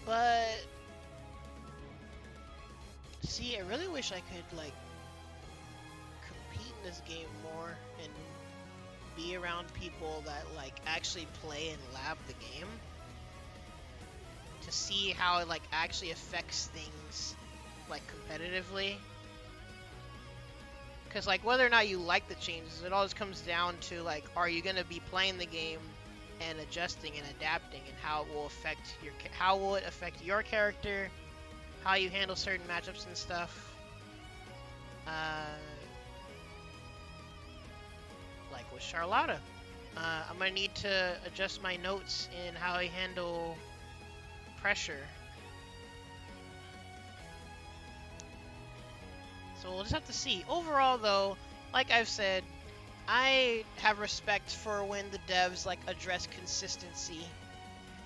But see, I really wish I could like compete in this game more and be around people that like actually play and lab the game to see how it like actually affects things like competitively. Because like whether or not you like the changes, it always comes down to like, are you gonna be playing the game and adjusting and adapting, and how it will affect your character, how you handle certain matchups and stuff. Like with Charlotta, I'm gonna need to adjust my notes in how I handle pressure. So we'll just have to see. Overall though, like I've said, I have respect for when the devs like address consistency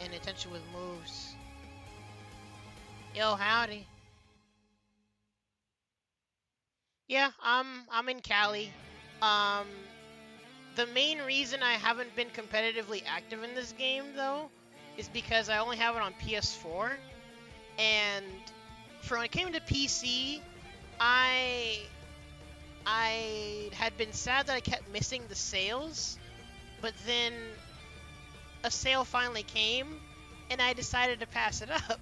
and intention with moves. Yo, howdy. Yeah, I'm in Cali. The main reason I haven't been competitively active in this game though is because I only have it on PS4, and for when it came to PC, I had been sad that I kept missing the sales, but then a sale finally came, and I decided to pass it up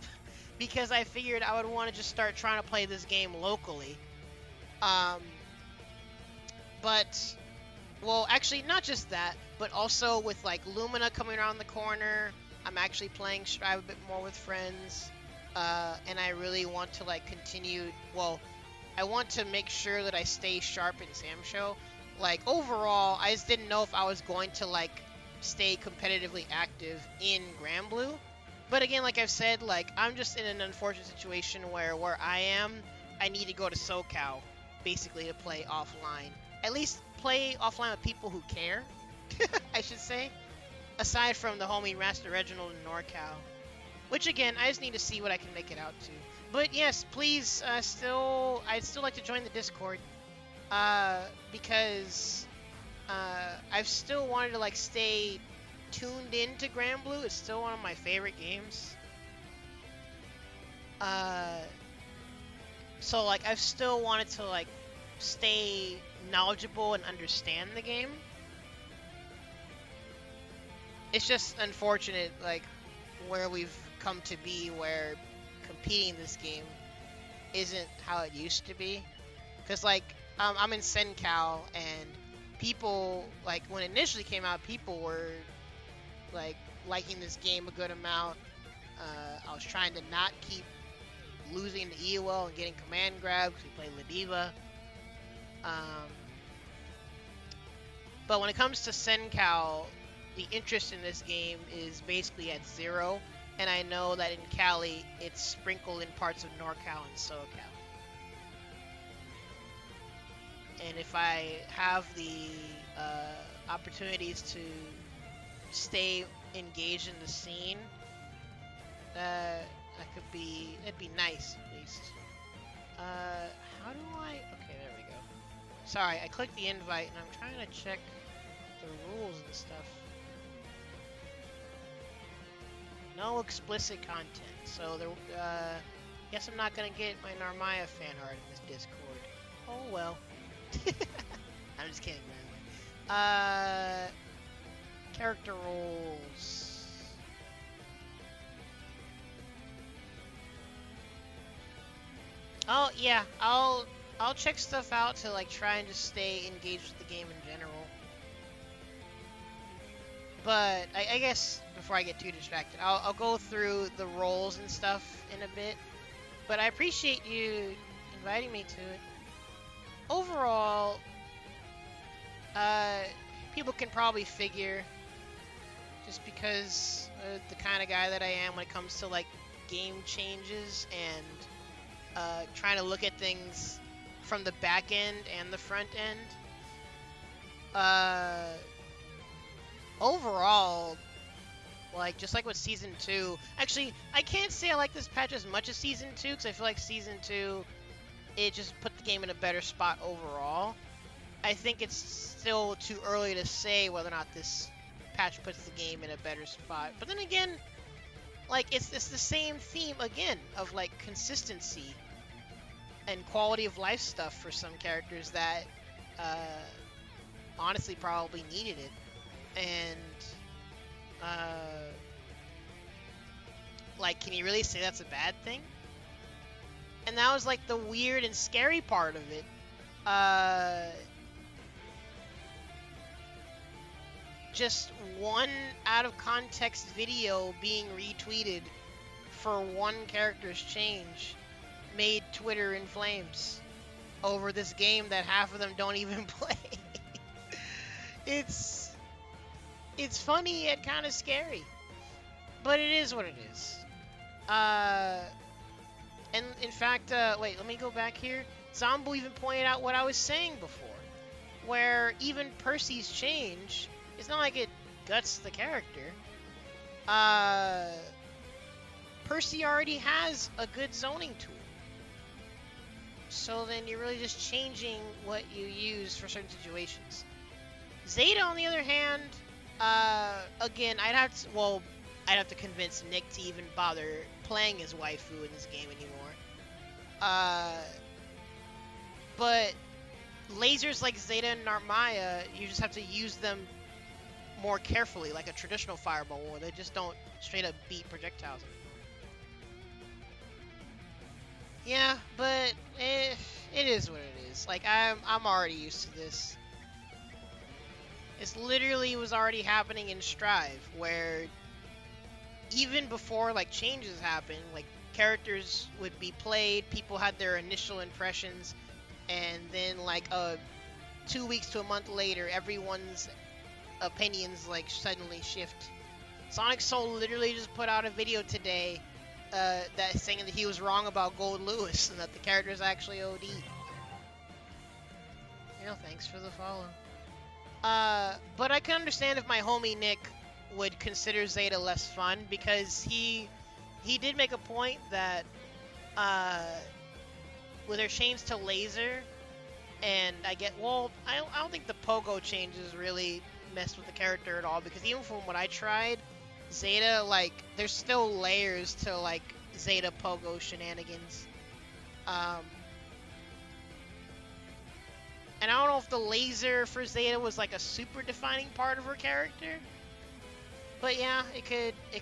because I figured I would want to just start trying to play this game locally. But, well, actually, not just that, but also with like Lumina coming around the corner, I'm actually playing Strive a bit more with friends, and I really want to like continue, well, I want to make sure that I stay sharp in Samsho. Like, overall, I just didn't know if I was going to, like, stay competitively active in Granblue. But again, like I've said, like, I'm just in an unfortunate situation where I am, I need to go to SoCal, basically, to play offline. At least play offline with people who care, I should say. Aside from the homie Master Reginald in NorCal. Which, again, I just need to see what I can make it out to. But yes, please, I'd still like to join the Discord, because I've still wanted to like stay tuned into Granblue. It's still one of my favorite games. So like I've still wanted to like stay knowledgeable and understand the game. It's just unfortunate, like where we've come to be, where competing this game isn't how it used to be. Because like I'm in SenCal, and people, like when it initially came out, people were like liking this game a good amount. I was trying to not keep losing to Euel and getting command grab because we play Ladiva. But when it comes to Sencal, the interest in this game is basically at 0, and I know that in Cali, it's sprinkled in parts of NorCal and SoCal. And if I have the opportunities to stay engaged in the scene, it'd be nice at least. How do I? Okay, there we go. Sorry, I clicked the invite and I'm trying to check the rules and stuff. No explicit content, so there. Guess I'm not gonna get my Narmaya fan art in this Discord. Oh well. I'm just kidding, man. Character roles. Oh yeah, I'll check stuff out to like try and just stay engaged with the game in general. But I guess before I get too distracted, I'll go through the roles and stuff in a bit. But I appreciate you inviting me to it. Overall, people can probably figure, just because the kind of guy that I am when it comes to like game changes and trying to look at things from the back end and the front end. Overall, like just like with Season 2, actually I can't say I like this patch as much as Season 2 because I feel like Season 2, it just put the game in a better spot overall. I think it's still too early to say whether or not this patch puts the game in a better spot. But then again, like it's the same theme again of like consistency and quality of life stuff for some characters that honestly probably needed it. And like, can you really say that's a bad thing? And that was like the weird and scary part of it. Just one out of context video being retweeted for one character's change made Twitter in flames over this game that half of them don't even play. It's funny and kind of scary, but it is what it is. And in fact, wait, let me go back here. Zombo even pointed out what I was saying before, where even Percy's change, it's not like it guts the character. Percy already has a good zoning tool. So then you're really just changing what you use for certain situations. Zeta, on the other hand, again, I'd have to convince Nick to even bother playing as waifu in this game anymore. But lasers like Zeta and Narmaya, you just have to use them more carefully, like a traditional fireball, where they just don't straight up beat projectiles. Yeah, but it is what it is. Like I'm already used to this. It's literally was already happening in Strive, where even before like changes happened, like characters would be played, people had their initial impressions, and then like 2 weeks to a month later, everyone's opinions like suddenly shift. Sonic Soul literally just put out a video today that saying that he was wrong about Gold Lewis and that the character is actually OD. You know, thanks for the follow. But I can understand if my homie Nick would consider Zeta less fun, because he did make a point that with her change to laser, and I don't think the pogo changes really messed with the character at all, because even from what I tried, Zeta, like, there's still layers to like Zeta pogo shenanigans. And I don't know if the laser for Zeta was like a super defining part of her character. But yeah, it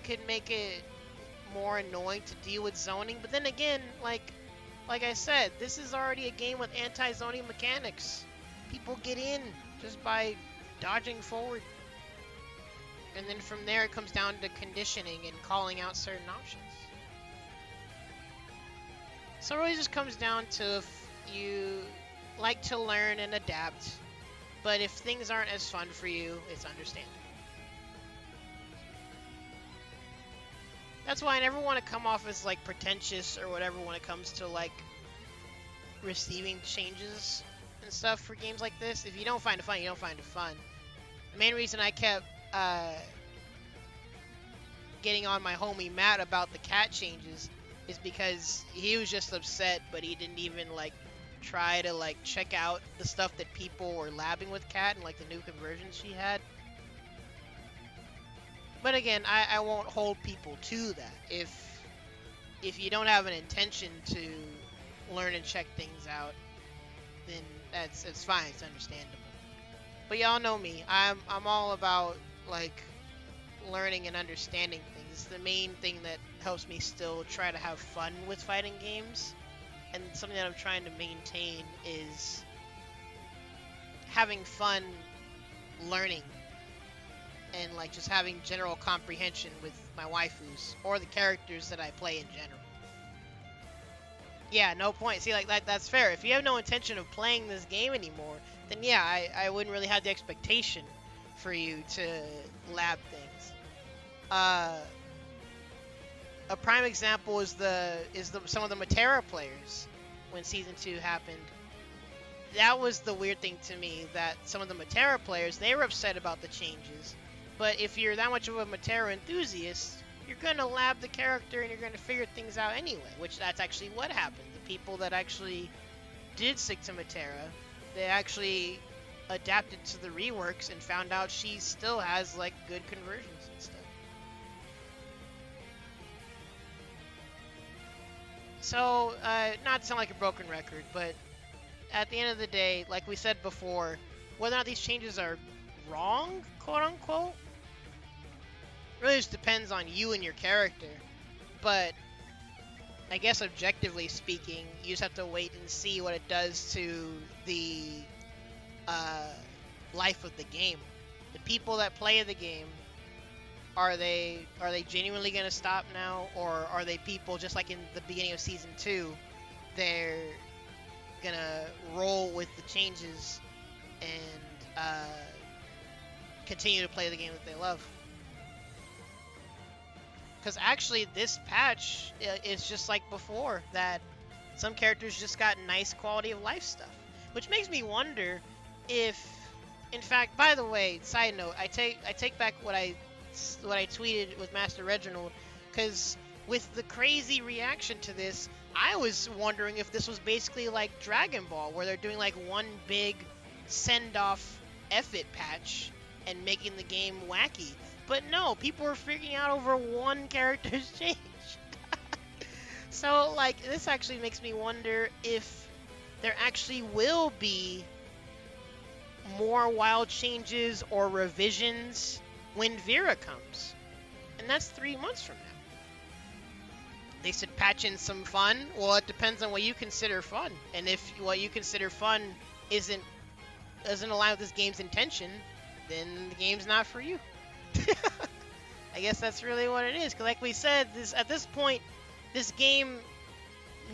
could make it more annoying to deal with zoning. But then again, like I said, this is already a game with anti-zoning mechanics. People get in just by dodging forward. And then from there it comes down to conditioning and calling out certain options. So it really just comes down to if you like to learn and adapt, but if things aren't as fun for you, it's understandable. That's why I never want to come off as like pretentious or whatever when it comes to like receiving changes and stuff for games like this. If you don't find it fun, you don't find it fun. The main reason I kept getting on my homie Matt about the cat changes is because he was just upset, but he didn't even like try to like check out the stuff that people were labbing with cat and like the new conversions she had. But again, I won't hold people to that. If you don't have an intention to learn and check things out, then it's fine, it's understandable. But y'all know me. I'm all about like learning and understanding things. The main thing that helps me still try to have fun with fighting games, and something that I'm trying to maintain is having fun learning and like just having general comprehension with my waifus or the characters that I play in general. Yeah, no point. See, like that's fair. If you have no intention of playing this game anymore, then yeah, I wouldn't really have the expectation for you to lab things. A prime example is some of the Metera players when Season 2 happened. That was the weird thing to me, that some of the Metera players, they were upset about the changes. But if you're that much of a Metera enthusiast, you're going to lab the character and you're going to figure things out anyway, which that's actually what happened. The people that actually did stick to Metera, they actually adapted to the reworks and found out she still has like good conversions and stuff. So, not to sound like a broken record, but at the end of the day, like we said before, whether or not these changes are wrong, quote unquote, really just depends on you and your character. But I guess objectively speaking, you just have to wait and see what it does to the life of the game. The people that play the game, are they genuinely going to stop now, or are they people just like in the beginning of Season 2, they're going to roll with the changes and continue to play the game that they love? Because actually this patch is just like before, that some characters just got nice quality of life stuff, which makes me wonder if, in fact, by the way, side note, I take back what I tweeted with Master Reginald, because with the crazy reaction to this, I was wondering if this was basically like Dragon Ball, where they're doing like one big send-off F-it patch and making the game wacky. But no, people were freaking out over one character's change. So, like, this actually makes me wonder if there actually will be more wild changes or revisions when Vera comes. And that's 3 months from now. They said patch in some fun. Well, it depends on what you consider fun. And if what you consider fun doesn't align with this game's intention, then the game's not for you. I guess that's really what it is. Because like we said, at this point, this game,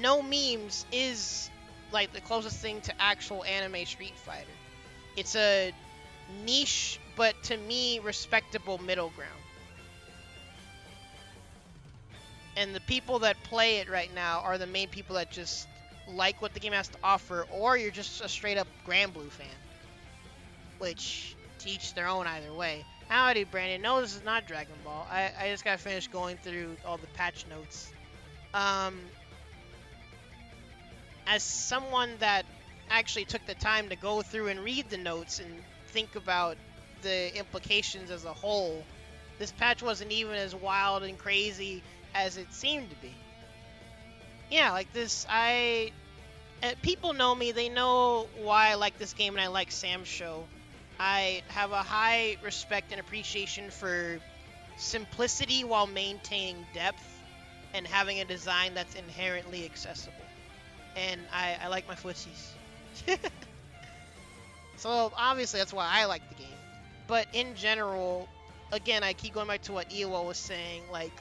no memes, is like the closest thing to actual anime Street Fighter. It's a niche, but to me, respectable middle ground. And the people that play it right now are the main people that just like what the game has to offer, or you're just a straight up Granblue fan. Which, to each their own either way. Howdy, Brandon. No, this is not Dragon Ball. I just got finished going through all the patch notes. As someone that actually took the time to go through and read the notes and think about the implications as a whole, this patch wasn't even as wild and crazy as it seemed to be. Yeah, like this, people know me, they know why I like this game and I like Sam's show. I have a high respect and appreciation for simplicity while maintaining depth and having a design that's inherently accessible. And I like my footsies. So obviously that's why I like the game. But in general, again, I keep going back to what Iwa was saying, like,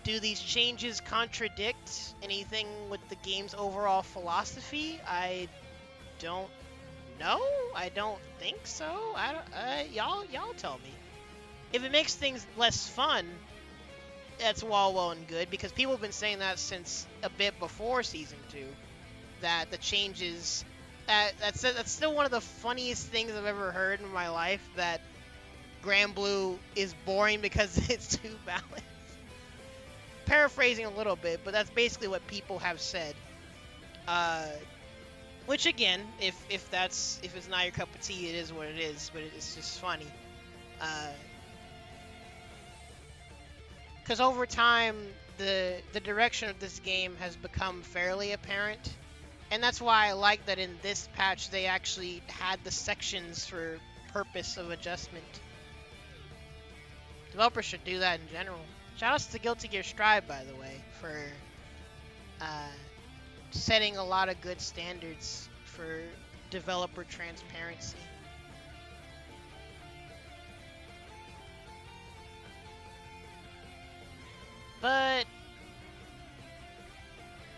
do these changes contradict anything with the game's overall philosophy? I don't know. I don't think so. I don't, y'all tell me. If it makes things less fun, that's well and good, because people have been saying that since a bit before Season 2, that the changes... That's still one of the funniest things I've ever heard in my life, that Grand Blue is boring because it's too balanced. Paraphrasing a little bit, but that's basically what people have said. Which again, if it's not your cup of tea, it is what it is. But it's just funny. Because over time, the direction of this game has become fairly apparent, and that's why I like that in this patch they actually had the sections for purpose of adjustment. Developers should do that in general. Shoutouts to Guilty Gear Strive, by the way, for setting a lot of good standards for developer transparency. But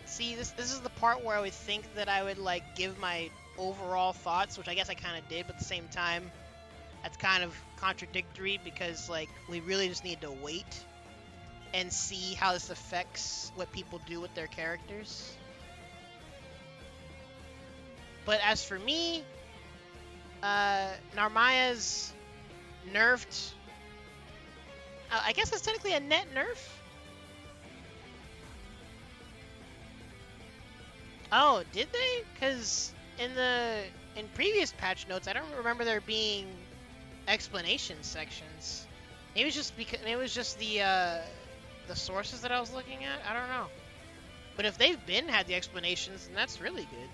see, this is the part where I would think that I would like give my overall thoughts, which I guess I kind of did, but at the same time, that's kind of contradictory, because like we really just need to wait and see how this affects what people do with their characters. But as for me, Narmaya's nerfed. I guess it's technically a net nerf. Oh, did they? Because in previous patch notes, I don't remember there being explanation sections. Maybe it was just because it was just the sources that I was looking at. I don't know. But if they've had the explanations, then that's really good.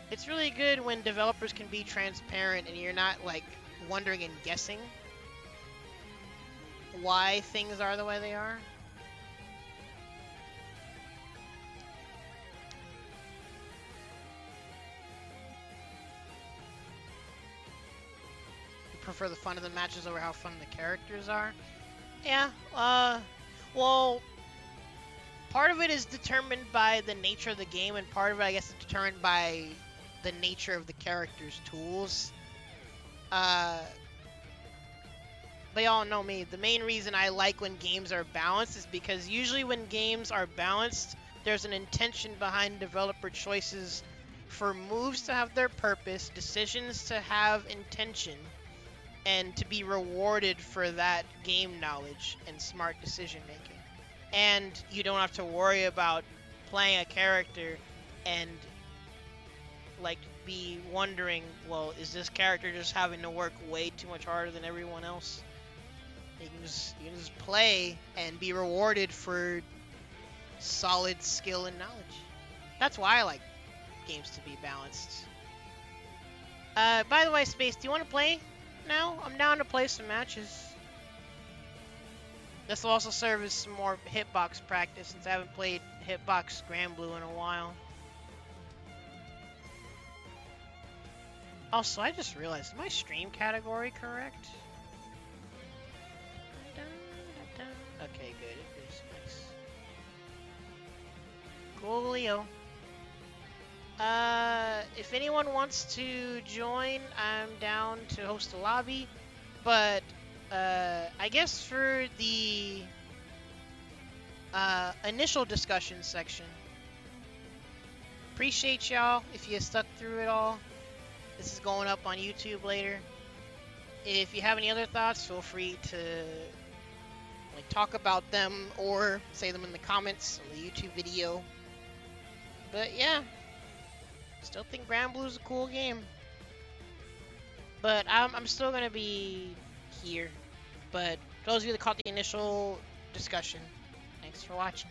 It's really good when developers can be transparent and you're not like wondering and guessing why things are the way they are. Prefer the fun of the matches over how fun the characters are. Yeah, well, part of it is determined by the nature of the game, and part of it, I guess, is determined by the nature of the character's tools. But y'all know me. The main reason I like when games are balanced is because usually when games are balanced, there's an intention behind developer choices for moves to have their purpose, decisions to have intention, and to be rewarded for that game knowledge and smart decision making. And you don't have to worry about playing a character and like be wondering, well, is this character just having to work way too much harder than everyone else? You can just play and be rewarded for solid skill and knowledge. That's why I like games to be balanced. By the way, Space, do you want to play now? I'm down to play some matches. This will also serve as some more hitbox practice since I haven't played hitbox Grand Blue in a while. Also, I just realized, is my stream category correct? Okay, good. It is nice. Coolio. If anyone wants to join, I'm down to host a lobby, but I guess for the initial discussion section, appreciate y'all if you stuck through it all. This is going up on YouTube later. If you have any other thoughts, feel free to like talk about them or say them in the comments on the YouTube video. But yeah, still think Grand Blue is a cool game. But I'm still gonna be here. But those of you that caught the initial discussion, thanks for watching.